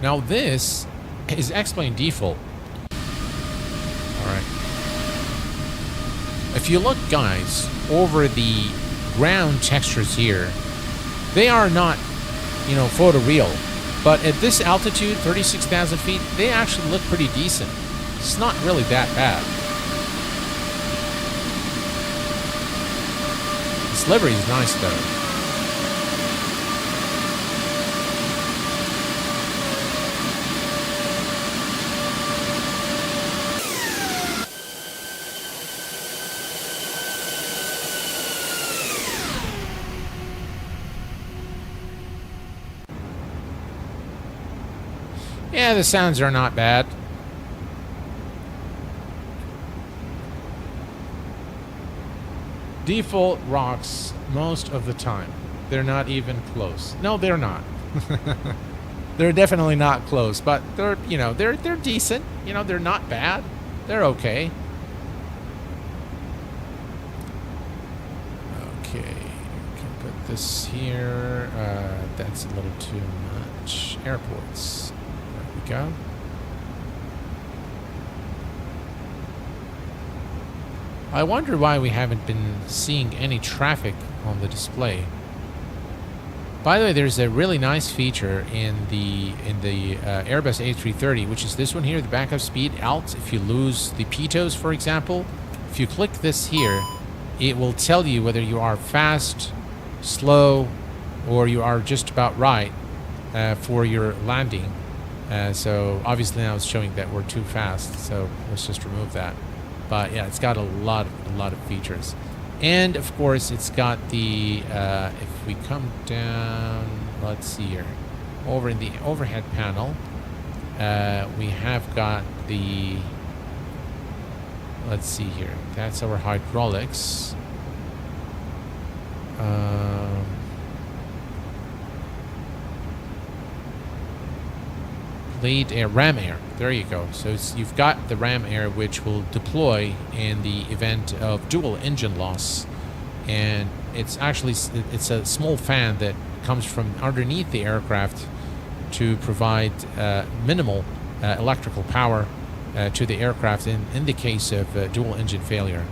Now this is X-plane default. All right. If you look, guys, over the ground textures here, they are not, you know, photoreal. But at this altitude, 36,000 feet, they actually look pretty decent. It's not really that bad. This livery is nice, though. Yeah, the sounds are not bad. Default rocks most of the time. They're not even close. No, they're not. They're definitely not close, but they're, you know, they're decent. You know, they're not bad. They're okay. Okay, we can put this here. That's a little too much. Airports. There we go. I wonder why we haven't been seeing any traffic on the display. By the way, there's a really nice feature in the Airbus A330, which is this one here, the backup speed alt. If you lose the pitos, for example, if you click this here, it will tell you whether you are fast, slow, or you are just about right for your landing. So obviously now it's showing that we're too fast, so let's just remove that. But yeah, it's got a lot of features. And of course, it's got the, if we come down, let's see here, over in the overhead panel, we have got the, let's see here, that's our hydraulics. Lead air, ram air. There you go. So you've got the ram air, which will deploy in the event of dual engine loss, and it's actually it's a small fan that comes from underneath the aircraft to provide minimal electrical power to the aircraft in the case of dual engine failure.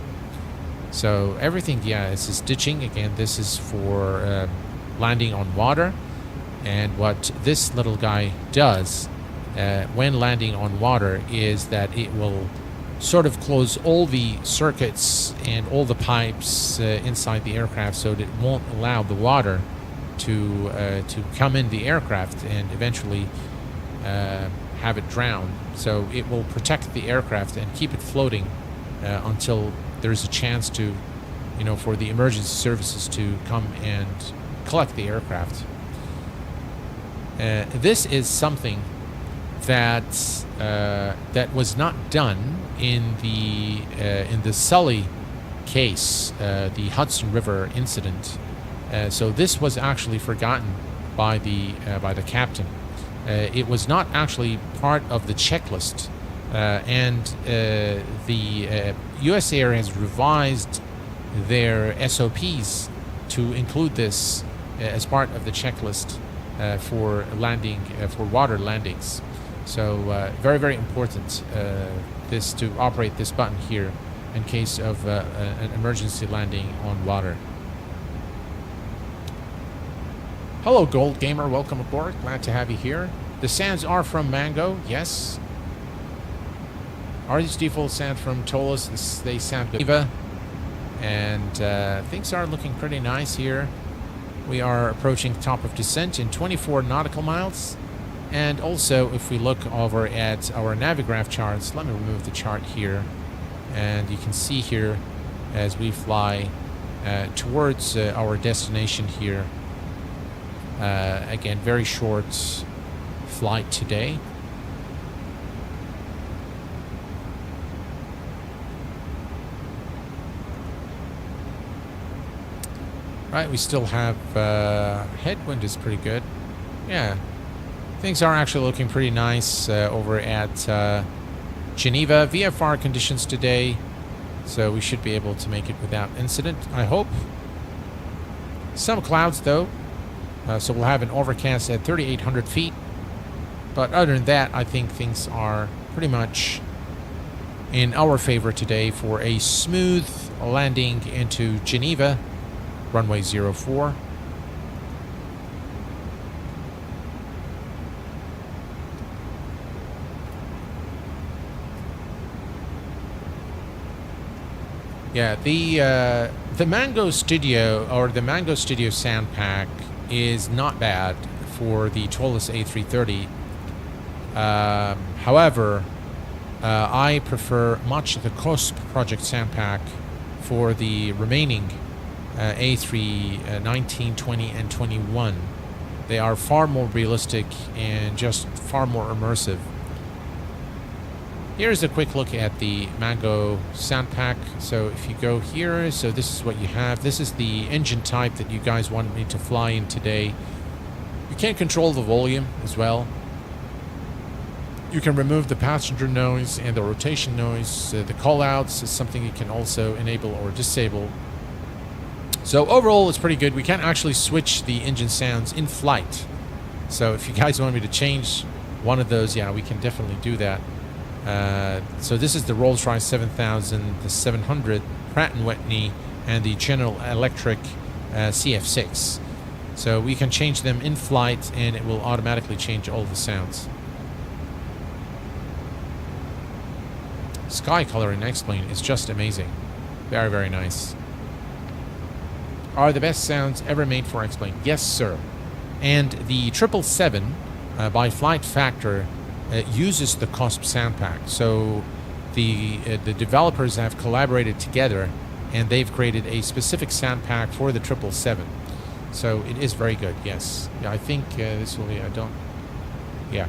So everything, yeah, this is ditching. Again, this is for landing on water, and what this little guy does when landing on water is that it will sort of close all the circuits and all the pipes inside the aircraft, so that it won't allow the water to come in the aircraft and eventually have it drown. So it will protect the aircraft and keep it floating until there's a chance to, you know, for the emergency services to come and collect the aircraft. This is something that that was not done in the Sully case, the Hudson River incident. So this was actually forgotten by the captain. It was not actually part of the checklist, and the U.S. Air has revised their SOPs to include this as part of the checklist for landing, for water landings. So very, very important this to operate this button here in case of an emergency landing on water. Hello, Gold Gamer. Welcome aboard. Glad to have you here. The sands are from Mango. Yes. Are these default sound from Toliss? They sound good. Geneva. And things are looking pretty nice here. We are approaching top of descent in 24 nautical miles. And also, if we look over at our Navigraph charts, let me remove the chart here. And you can see here as we fly towards our destination here. Again, very short flight today. Right, we still have headwind is pretty good. Yeah, things are actually looking pretty nice over at Geneva. VFR conditions today, so we should be able to make it without incident, I hope. Some clouds though, so we'll have an overcast at 3,800 feet. But other than that, I think things are pretty much in our favor today for a smooth landing into Geneva. Runway 04. Yeah, the Mango Studio or the Mango Studio sound pack is not bad for the Toliss A330. However, I prefer much the COSP project sound pack for the remaining A3 19, 20, and 21. They are far more realistic and just far more immersive. Here's a quick look at the Mango sound pack. So if you go here, so this is what you have. This is the engine type that you guys wanted me to fly in today. You can control the volume as well. You can remove the passenger noise and the rotation noise. The callouts is something you can also enable or disable. So overall, it's pretty good. We can actually switch the engine sounds in flight. So if you guys want me to change one of those, yeah, we can definitely do that. So this is the Rolls-Royce 7000, the 700, Pratt & Whitney, and the General Electric CF6. So we can change them in flight, and it will automatically change all the sounds. Sky color in X-Plane is just amazing. Very, very nice. Are the best sounds ever made for X-Plane? Yes, sir. And the 777 by Flight Factor uses the COSP sound pack. So the developers have collaborated together, and they've created a specific sound pack for the 777. So it is very good. Yes. Yeah, I think this will be. I don't. Yeah.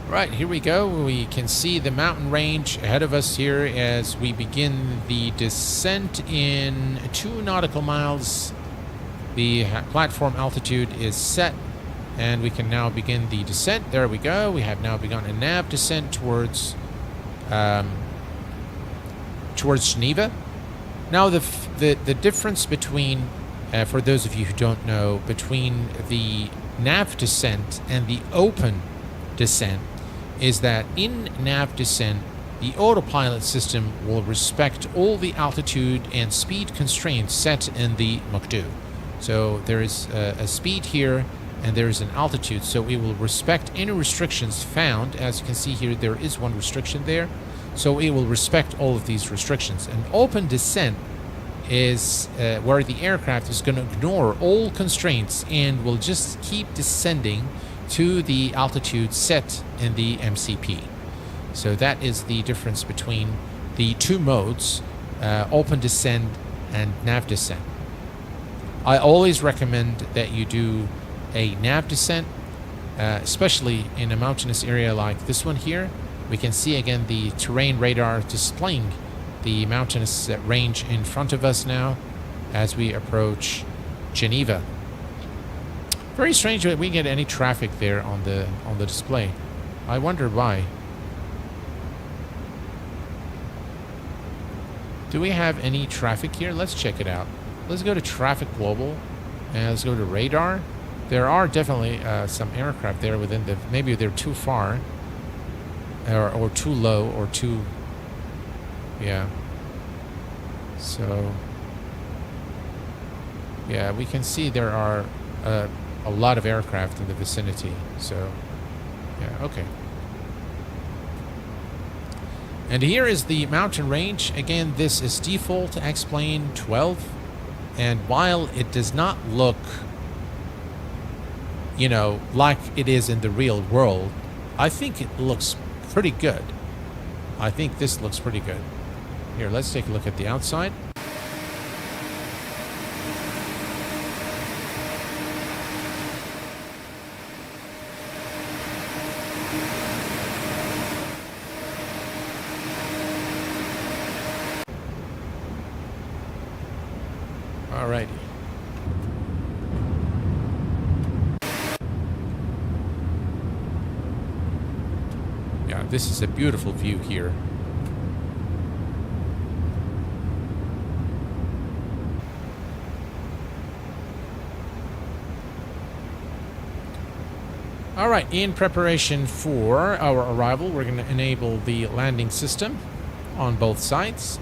Right, here we go. We can see the mountain range ahead of us here as we begin the descent in 2 nautical miles. The platform altitude is set, and we can now begin the descent. There we go. We have now begun a nav descent towards Geneva. Now the difference between, for those of you who don't know, between the nav descent and the open descent is that in nav descent, the autopilot system will respect all the altitude and speed constraints set in the MCDU. So there is a speed here, and there is an altitude, so it will respect any restrictions found. As you can see here, there is one restriction there, so it will respect all of these restrictions. An open descent is where the aircraft is going to ignore all constraints and will just keep descending to the altitude set in the MCP. So that is the difference between the two modes, open descent and nav descent. I always recommend that you do a nav descent, especially in a mountainous area like this one here. We can see again the terrain radar displaying the mountainous range in front of us now as we approach Geneva. Very strange that we get any traffic there on the display. I wonder why. Do we have any traffic here? Let's check it out. Let's go to Traffic Global, and let's go to Radar. There are definitely some aircraft there within the... Maybe they're too far, or too low, or too... Yeah. So... Yeah, we can see there are a lot of aircraft in the vicinity. So, yeah, okay. And here is the mountain range. Again, this is default X-Plane 12. And while it does not look, you know, like it is in the real world, I think it looks pretty good. I think this looks pretty good. Here, let's take a look at the outside. Alrighty. Yeah, this is a beautiful view here. All right, in preparation for our arrival, we're going to enable the landing system on both sides.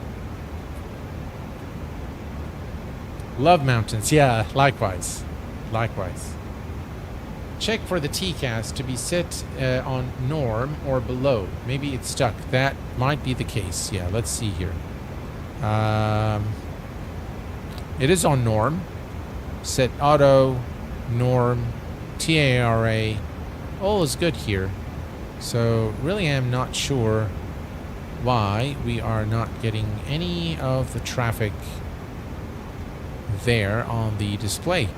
Love mountains. Yeah, likewise. Likewise. Check for the TCAS to be set on norm or below. Maybe it's stuck. That might be the case. Yeah, let's see here. It is on norm. Set auto, norm, TARA. All is good here. So really I'm not sure why we are not getting any of the traffic there on the display.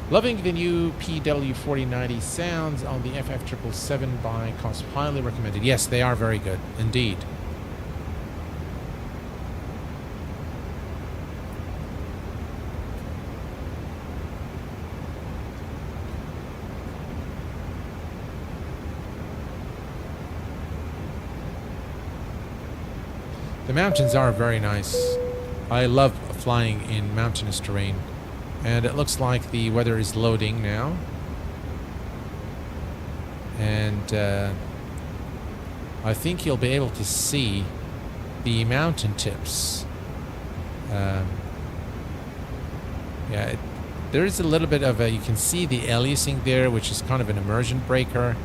Loving the new PW4090 sounds on the FF777 by Cost. Highly recommended. Yes, they are very good indeed. The mountains are very nice. I love flying in mountainous terrain. And it looks like the weather is loading now. And I think you'll be able to see the mountain tips. Yeah, there is a little bit of a... You can see the aliasing there, which is kind of an immersion breaker.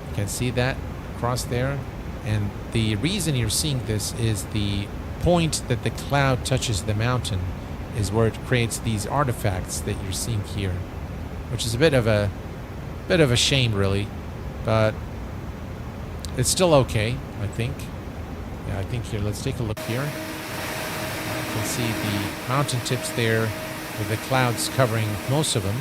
You can see that across there. And the reason you're seeing this is the point that the cloud touches the mountain is where it creates these artifacts that you're seeing here, which is a bit of a shame, really, but it's still okay, I think. Yeah, I think here. Let's take a look here. You can see the mountain tips there with the clouds covering most of them.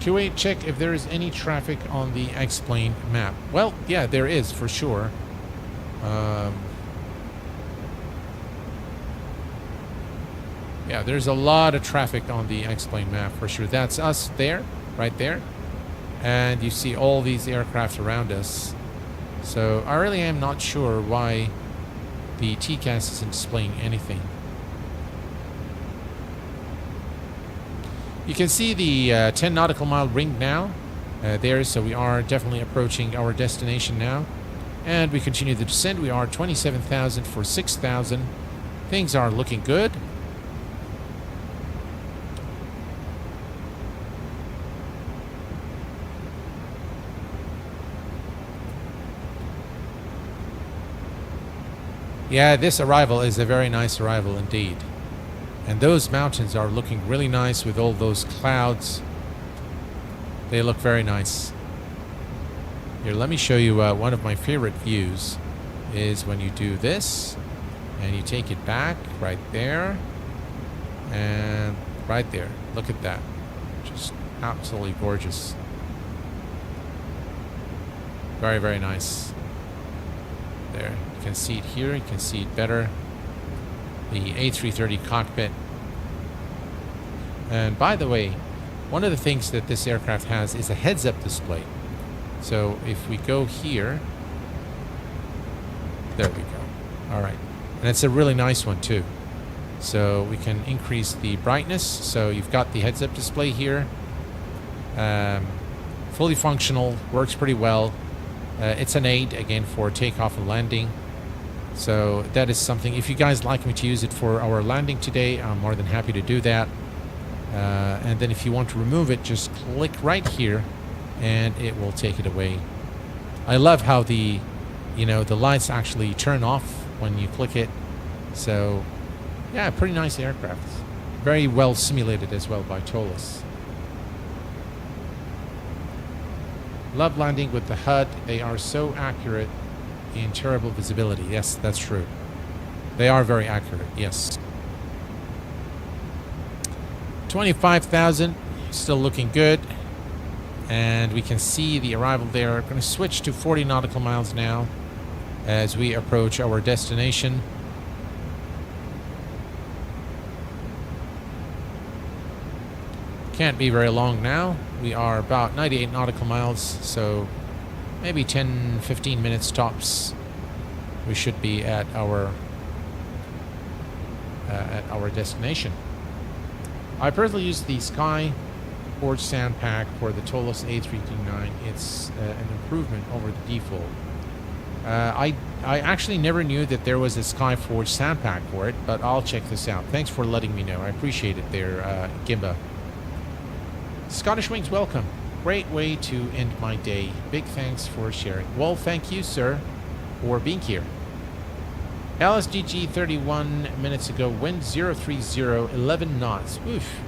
QA, check if there is any traffic on the X-Plane map. Well, yeah, there is for sure. Yeah, there's a lot of traffic on the X-Plane map for sure. That's us there, right there. And you see all these aircraft around us. So I really am not sure why the TCAS isn't displaying anything. You can see the 10 nautical mile ring now there, so we are definitely approaching our destination now. And we continue the descent. We are 27,000 for 6,000. Things are looking good. Yeah, this arrival is a very nice arrival indeed. And those mountains are looking really nice with all those clouds. They look very nice. Here, let me show you one of my favorite views is when you do this and you take it back right there and right there. Look at that. Just absolutely gorgeous. Very, very nice. There. You can see it here. You can see it better. The A330 cockpit. And by the way, one of the things that this aircraft has is a heads-up display. So if we go here, there we go. All right. And it's a really nice one too. So we can increase the brightness. So you've got the heads-up display here. Fully functional, works pretty well. It's an aid, again, for takeoff and landing. So that is something, if you guys like me to use it for our landing today, I'm more than happy to do that. And then if you want to remove it, just click right here and it will take it away. I love how the lights actually turn off when you click it. So yeah, pretty nice aircraft. Very well simulated as well by Toliss. Love landing with the HUD. They are so accurate in terrible visibility. Yes, that's true. They are very accurate, yes. 25,000, still looking good. And we can see the arrival there. We're going to switch to 40 nautical miles now as we approach our destination. Can't be very long now. We are about 98 nautical miles, so maybe 10-15 minutes tops. We should be at our destination. I personally use the Sky Forge sound pack for the Toliss A330-9. It's an improvement over the default. I actually never knew that there was a Sky Forge sound pack for it, but I'll check this out. Thanks for letting me know. I appreciate it there, Gimba. Scottish Wings, welcome. Great way to end my day. Big thanks for sharing. Well, thank you, sir, for being here. LSGG 31 minutes ago. Wind 030, 11 knots. Oof.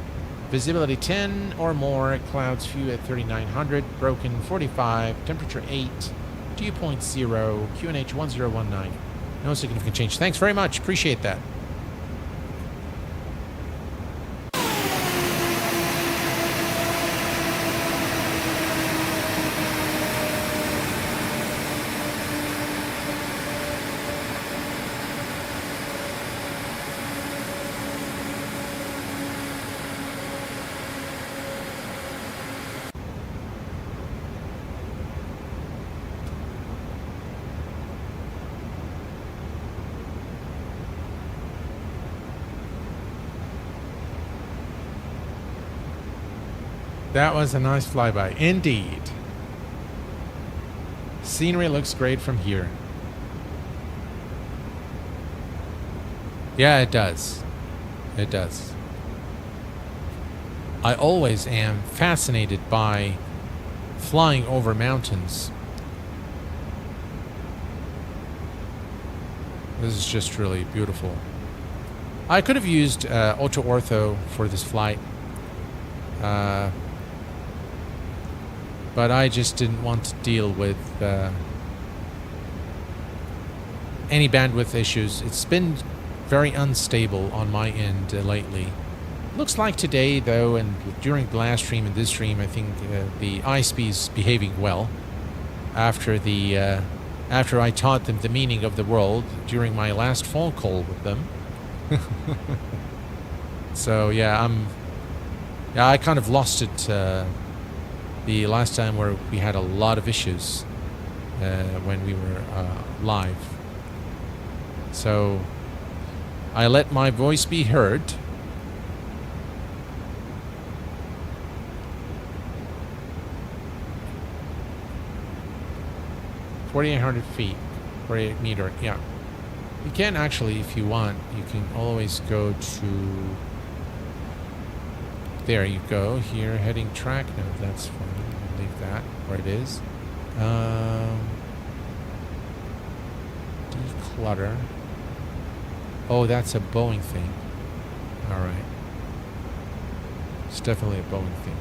Visibility 10 or more. Clouds few at 3900. Broken 45. Temperature 8. Dew point 0. QNH 1019. No significant change. Thanks very much. Appreciate that. That was a nice flyby, indeed. Scenery looks great from here. Yeah, it does. It does. I always am fascinated by flying over mountains. This is just really beautiful. I could have used auto ortho for this flight. But I just didn't want to deal with any bandwidth issues. It's been very unstable on my end lately. Looks like today, though, and during the last stream and this stream, I think the ISP is behaving well. After I taught them the meaning of the world during my last phone call with them. So yeah, I kind of lost it. The last time where we had a lot of issues when we were live. So I let my voice be heard. (4,800 feet, 48 meter). Yeah, you can actually, if you want, you can always go to. There you go. Here, heading track. No, that's fine. Leave that where it is. Declutter. Oh, that's a Boeing thing. All right. It's definitely a Boeing thing.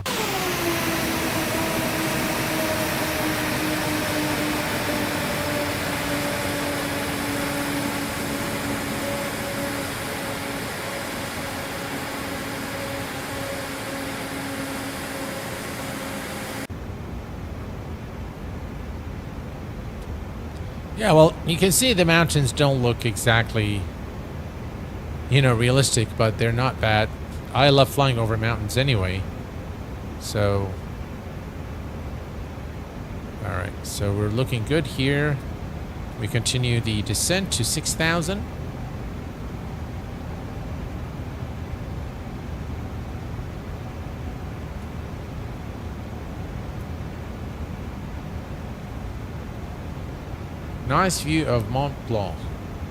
Yeah, well, you can see the mountains don't look exactly, realistic, but they're not bad. I love flying over mountains anyway. So, all right, so we're looking good here. We continue the descent to 6,000. Nice view of Mont Blanc.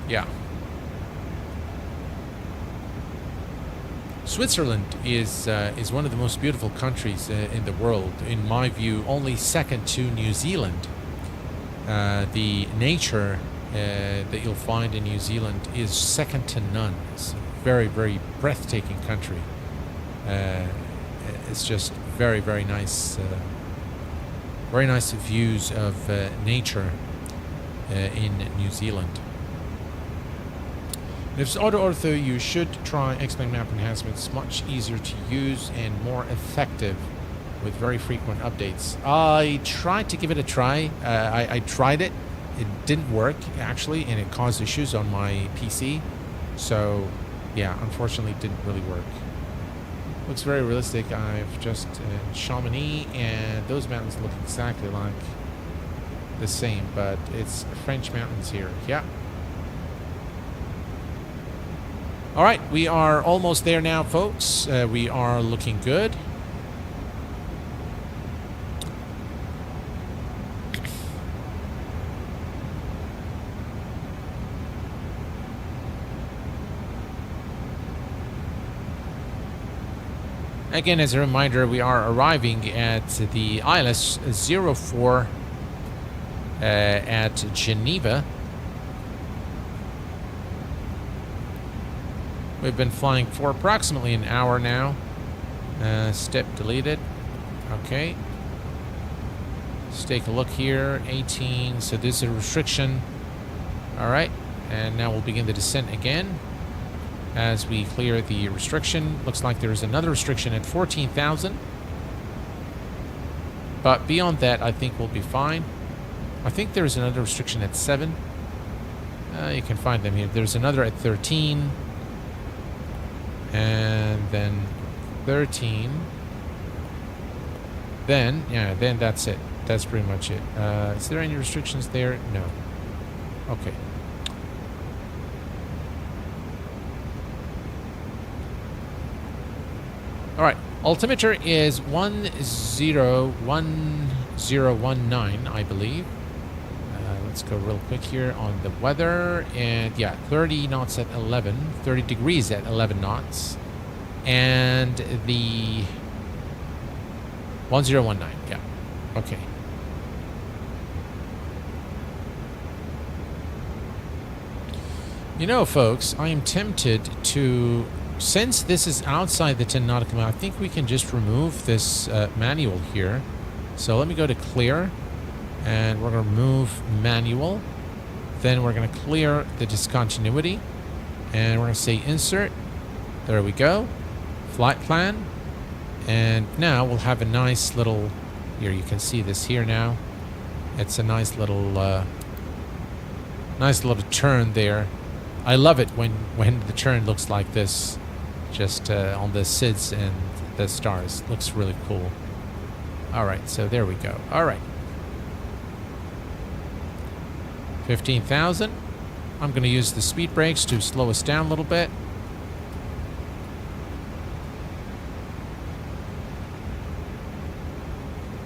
Yeah. Switzerland is one of the most beautiful countries in the world. In my view, only second to New Zealand. The nature that you'll find in New Zealand is second to none. It's a very, very breathtaking country. It's just very, very nice. Very nice views of nature in New Zealand. If it's auto-ortho, you should try X-Plane Map Enhancements. Much easier to use and more effective with very frequent updates. I tried to give it a try. I tried it. It didn't work, actually, and it caused issues on my PC. So, yeah, unfortunately, it didn't really work. Looks very realistic. I've just Chamonix, and those mountains look exactly like the same, but it's French mountains here. Yeah. All right, we are almost there now, folks. We are looking good. Again, as a reminder, we are arriving at the ILS-04 at Geneva. We've been flying for approximately an hour now. Step deleted. Okay. Let's take a look here. 18. So this is a restriction. All right. And now we'll begin the descent again. As we clear the restriction. Looks like there is another restriction at 14,000. But beyond that, I think we'll be fine. I think there's another restriction at 7. You can find them here. There's another at 13. And then 13. Then, yeah, then that's it. That's pretty much it. Is there any restrictions there? No. Okay. All right. Altimeter is 1019, I believe. Let's go real quick here on the weather. And yeah, 30 knots at 11, 30 degrees at 11 knots. And the 1019, yeah. Okay. You know, folks, I am tempted to, since this is outside the 10 nautical mile, I think we can just remove this manual here. So let me go to clear. And we're going to remove manual. Then we're going to clear the discontinuity. And we're going to say insert. There we go. Flight plan. And now we'll have a nice little... Here, you can see this here now. It's a nice little turn there. I love it when the turn looks like this. Just on the SIDS and the stars. Looks really cool. All right, so there we go. All right. 15,000. I'm going to use the speed brakes to slow us down a little bit.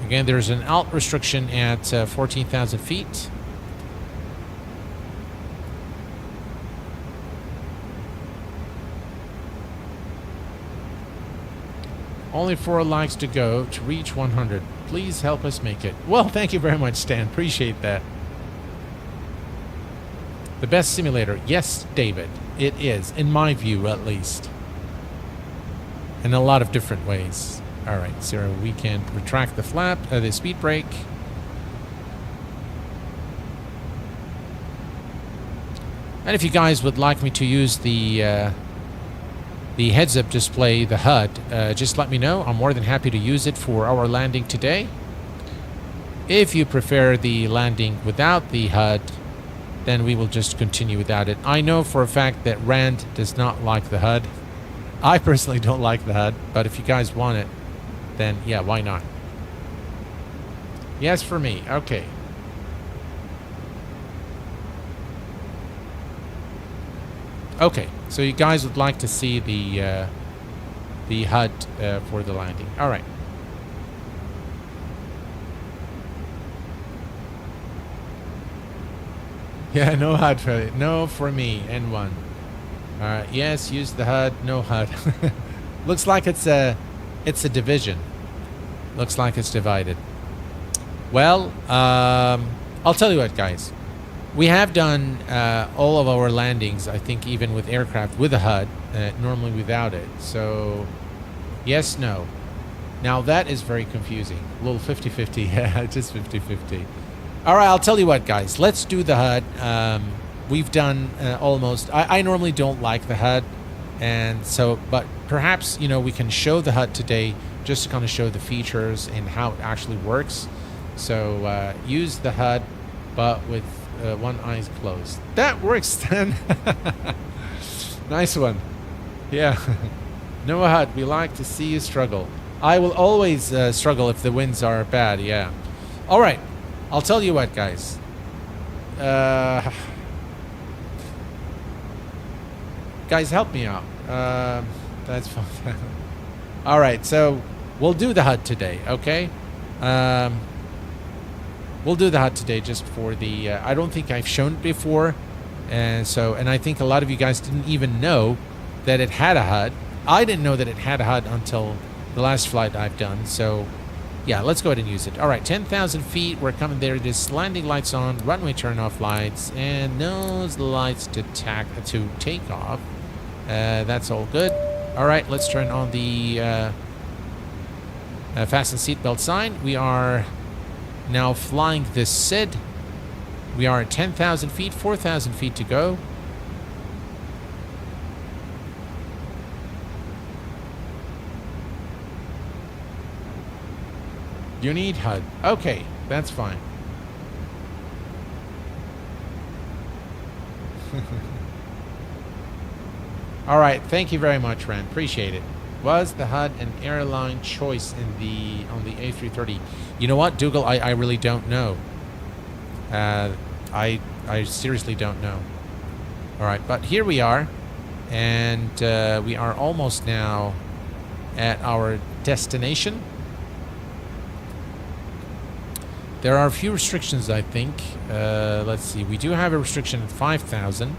Again, there's an alt restriction at 14,000 feet. Only 4 likes to go to reach 100. Please help us make it. Well, thank you very much, Stan. Appreciate that. The best simulator. Yes, David. It is, in my view, at least. In a lot of different ways. All right, so we can retract the flap, the speed brake. And if you guys would like me to use the heads-up display, the HUD, just let me know. I'm more than happy to use it for our landing today. If you prefer the landing without the HUD, then we will just continue without it. I know for a fact that Rand does not like the HUD. I personally don't like the HUD, but if you guys want it, then yeah, why not? Yes, for me. Okay. Okay, so you guys would like to see the HUD for the landing. All right. Yeah, no HUD for it. No for me, N1. Yes, use the HUD, no HUD. Looks like it's a division. Looks like it's divided. Well, I'll tell you what, guys. We have done all of our landings, I think, even with aircraft with a HUD, normally without it. So, yes, no. Now, that is very confusing. A little 50-50. Yeah, just 50-50. All right, I'll tell you what, guys. Let's do the HUD. We've done almost... I normally don't like the HUD. And so, but perhaps, you know, we can show the HUD today just to kind of show the features and how it actually works. So, use the HUD, but with one eye closed. That works then. Nice one. Yeah. No HUD. We like to see you struggle. I will always struggle if the winds are bad. Yeah. All right. I'll tell you what, guys. Guys, help me out. That's fine. All right. So we'll do the HUD today. Okay. We'll do the HUD today just for the... I don't think I've shown it before. And I think a lot of you guys didn't even know that it had a HUD. I didn't know that it had a HUD until the last flight I've done. So, yeah, let's go ahead and use it. All right, 10,000 feet. We're coming there. There's landing lights on, runway turn-off lights, and nose lights to take off. That's all good. All right, let's turn on the fasten seatbelt sign. We are... now flying this SID. We are at 10,000 feet, 4,000 feet to go. You need HUD. Okay, that's fine. All right, thank you very much, Ren. Appreciate it. Was the HUD an airline choice on the A330? You know what, Dougal? I really don't know. I seriously don't know. All right, but here we are, and we are almost now at our destination. There are a few restrictions, I think. Let's see. We do have a restriction at 5,000.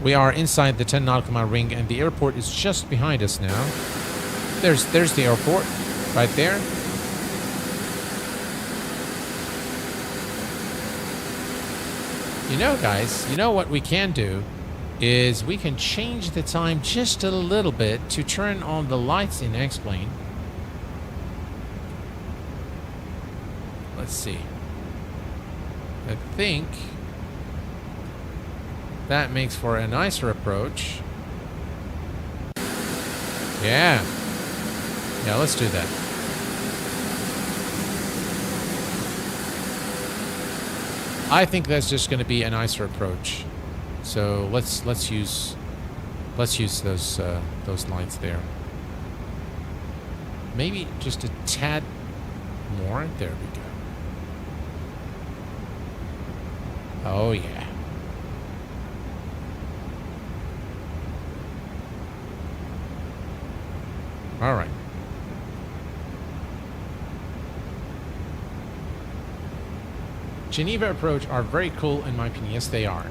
We are inside the 10 nautical mile ring, and the airport is just behind us now. There's the airport right there. You know, guys, you know what we can do is we can change the time just a little bit to turn on the lights in X-Plane. Let's see. I think that makes for a nicer approach. Yeah. Yeah, let's do that. I think that's just going to be a nicer approach. So let's use those lights there. Maybe just a tad more. There we go. Oh yeah. All right. Geneva approach are very cool in my opinion. Yes, they are.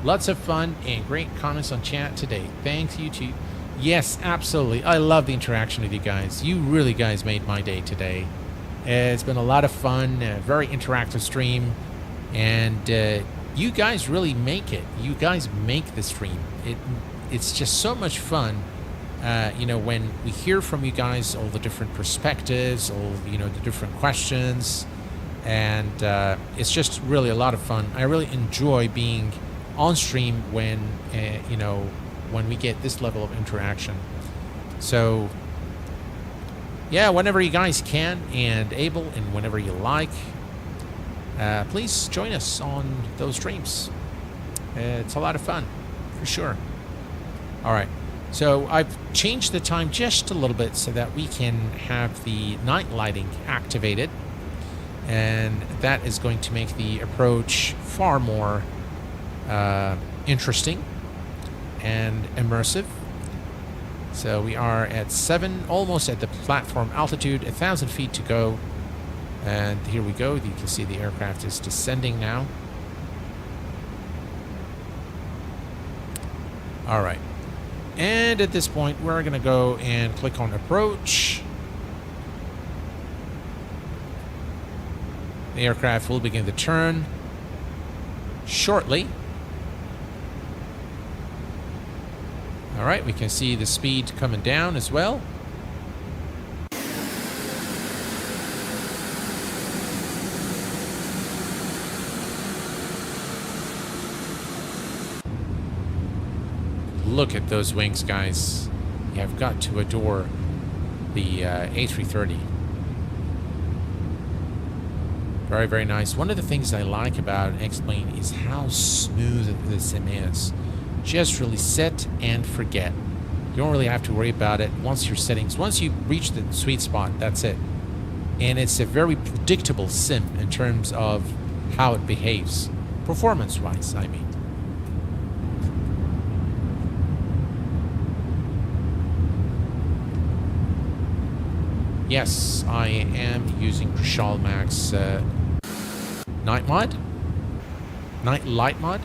Lots of fun and great comments on chat today. Thanks, YouTube. Yes, absolutely. I love the interaction with you guys. You really guys made my day today. It's been a lot of fun, a very interactive stream, and you guys really make it. You guys make the stream. It's just so much fun. You know, when we hear from you guys, all the different perspectives, all, you know, the different questions, and it's just really a lot of fun. I really enjoy being on stream when, you know, when we get this level of interaction. So, yeah, whenever you guys can and able and whenever you like, please join us on those streams. It's a lot of fun, for sure. All right. So I've changed the time just a little bit so that we can have the night lighting activated, and that is going to make the approach far more interesting and immersive. So we are at 7, almost at the platform altitude, 1,000 feet to go. And here we go. You can see the aircraft is descending now. All right. And at this point, we're going to go and click on approach. The aircraft will begin to turn shortly. All right, we can see the speed coming down as well. Look at those wings, guys. You have got to adore the A330. Very, very nice. One of the things I like about X-Plane is how smooth the sim is. Just really set and forget. You don't really have to worry about it. Once your settings, once you reach the sweet spot, that's it. And it's a very predictable sim in terms of how it behaves. Performance-wise, I mean. Yes, I am using Krishal Max night mod, night light mod.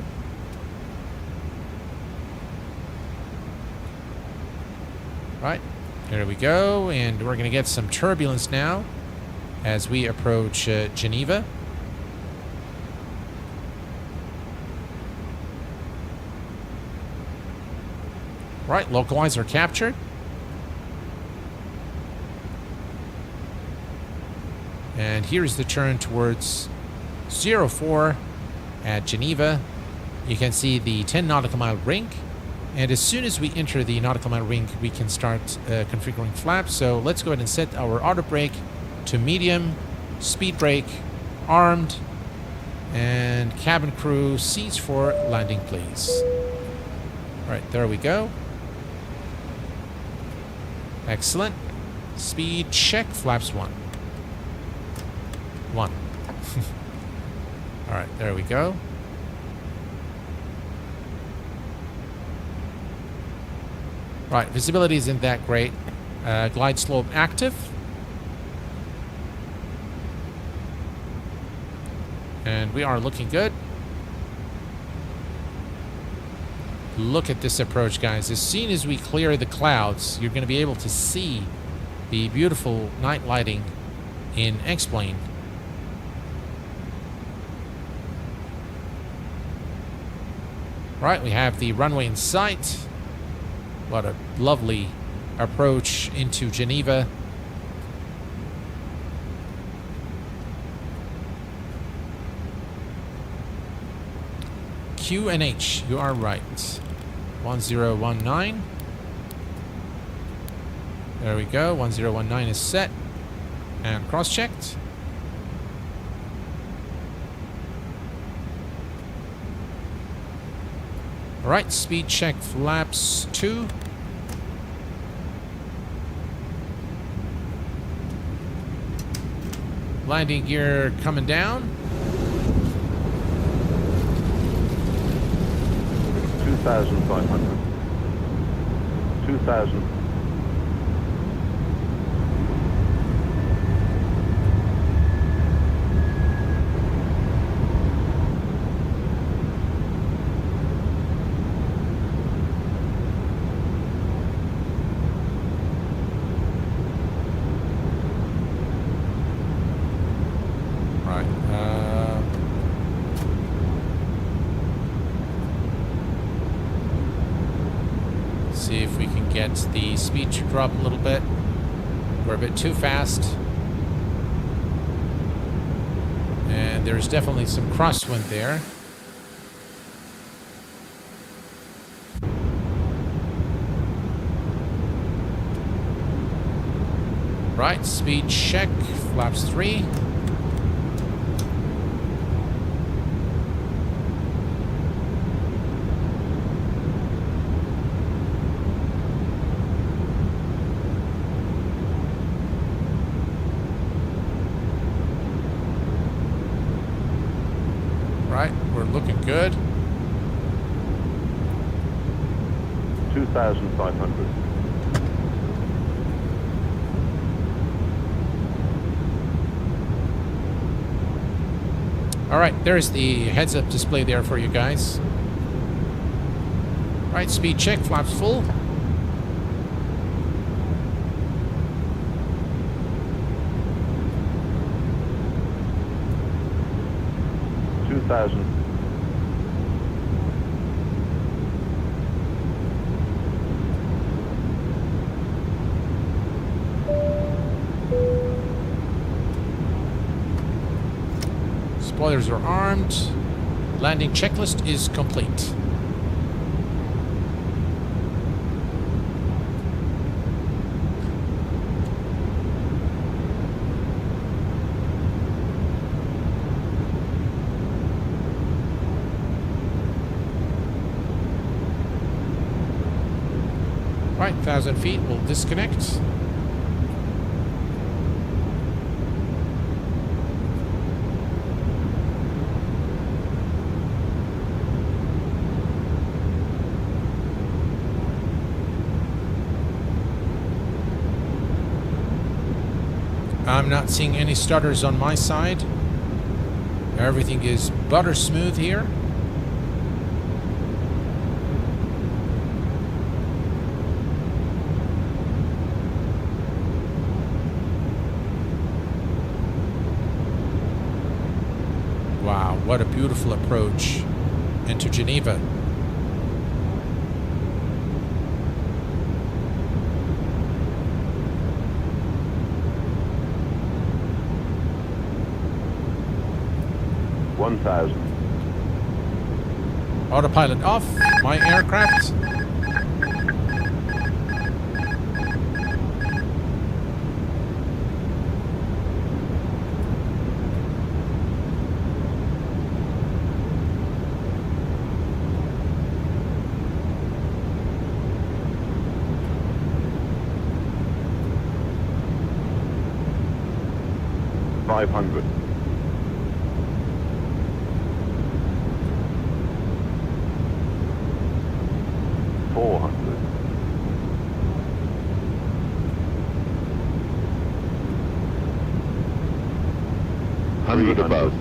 Right, here we go, and we're going to get some turbulence now as we approach Geneva. Right, localizer captured. And here's the turn towards 04 at Geneva. You can see the 10 nautical mile ring. And as soon as we enter the nautical mile ring, we can start configuring flaps. So let's go ahead and set our auto brake to medium, speed brake, armed, and cabin crew seats for landing, please. All right, there we go. Excellent. Speed check, flaps 1. 1. All right, there we go. Right, visibility isn't that great. Glide slope active. And we are looking good. Look at this approach, guys. As soon as we clear the clouds, you're going to be able to see the beautiful night lighting in X-Plane. Right, we have the runway in sight. What a lovely approach into Geneva. QNH, you are right. 1019. There we go. 1019 is set and cross-checked. All right, speed check flaps 2. Landing gear coming down. 2,500. 2,000. See if we can get the speed to drop a little bit. We're a bit too fast. And there's definitely some crosswind there. Right, speed check, flaps 3. Right, we're looking good. 2,500. All right, there's the heads-up display there for you guys. All right, speed check, flaps full. Spoilers are armed. Landing checklist is complete. Right, 1,000 feet, we'll disconnect. I'm not seeing any stutters on my side. Everything is butter smooth here. Wow, what a beautiful approach into Geneva. Autopilot off, my aircraft. $500. 400. 100 above.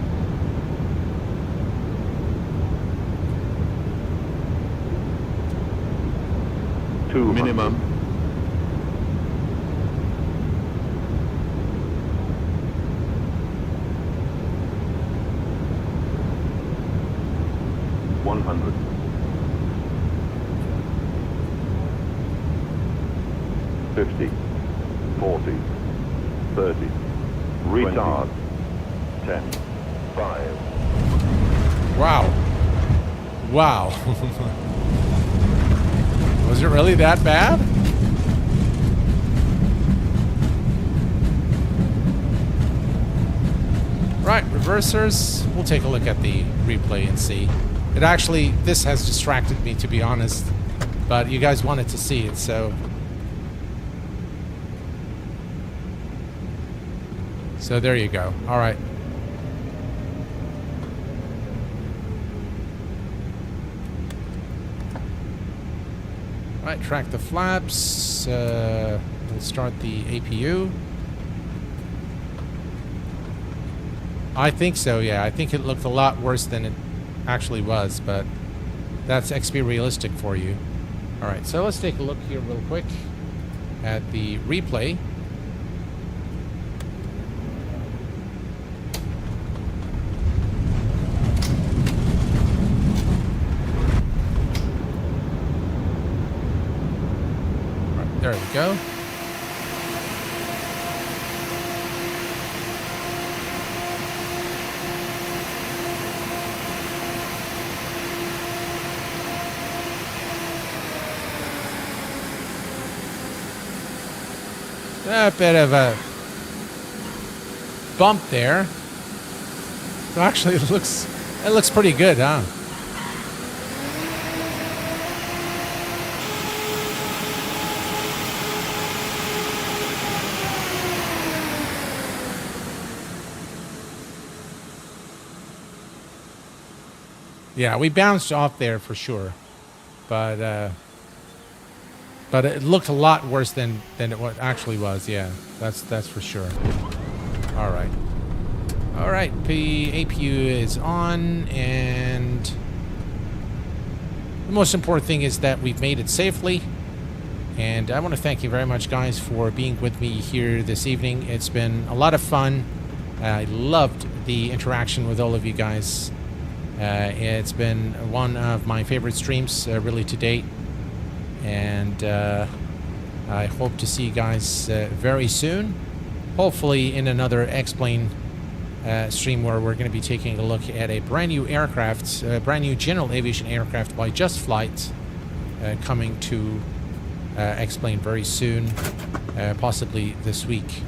200. Minimum. 100. 50, 40, 30, retard, 10, 5. Wow. Wow. Was it really that bad? Right, reversers. We'll take a look at the replay and see. It actually, this has distracted me, to be honest. But you guys wanted to see it, so... So there you go. All right. All right, track the flaps. We'll start the APU. I think so, yeah. I think it looked a lot worse than it actually was, but that's XP realistic for you. All right, so let's take a look here real quick at the replay. There we go. A bit of a bump there. Actually, it looks pretty good, huh? Yeah, we bounced off there for sure, but it looked a lot worse than it actually was. Yeah, that's for sure. All right. All right, APU is on, and the most important thing is that we've made it safely. And I want to thank you very much, guys, for being with me here this evening. It's been a lot of fun. I loved the interaction with all of you guys. It's been one of my favorite streams, really, to date. And I hope to see you guys very soon. Hopefully in another X-Plane stream where we're going to be taking a look at a brand new aircraft, brand new general aviation aircraft by Just Flight, coming to X-Plane very soon, possibly this week.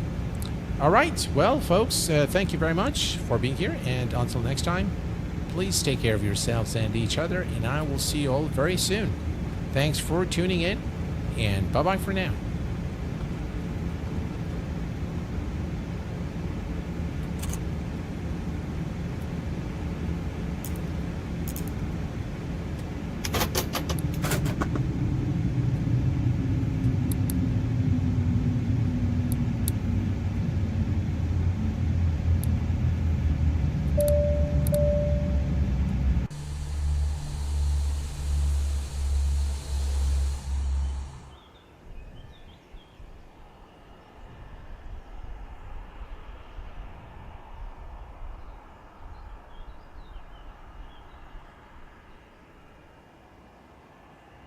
All right, well, folks, thank you very much for being here, and until next time, please take care of yourselves and each other, and I will see you all very soon. Thanks for tuning in, and bye-bye for now.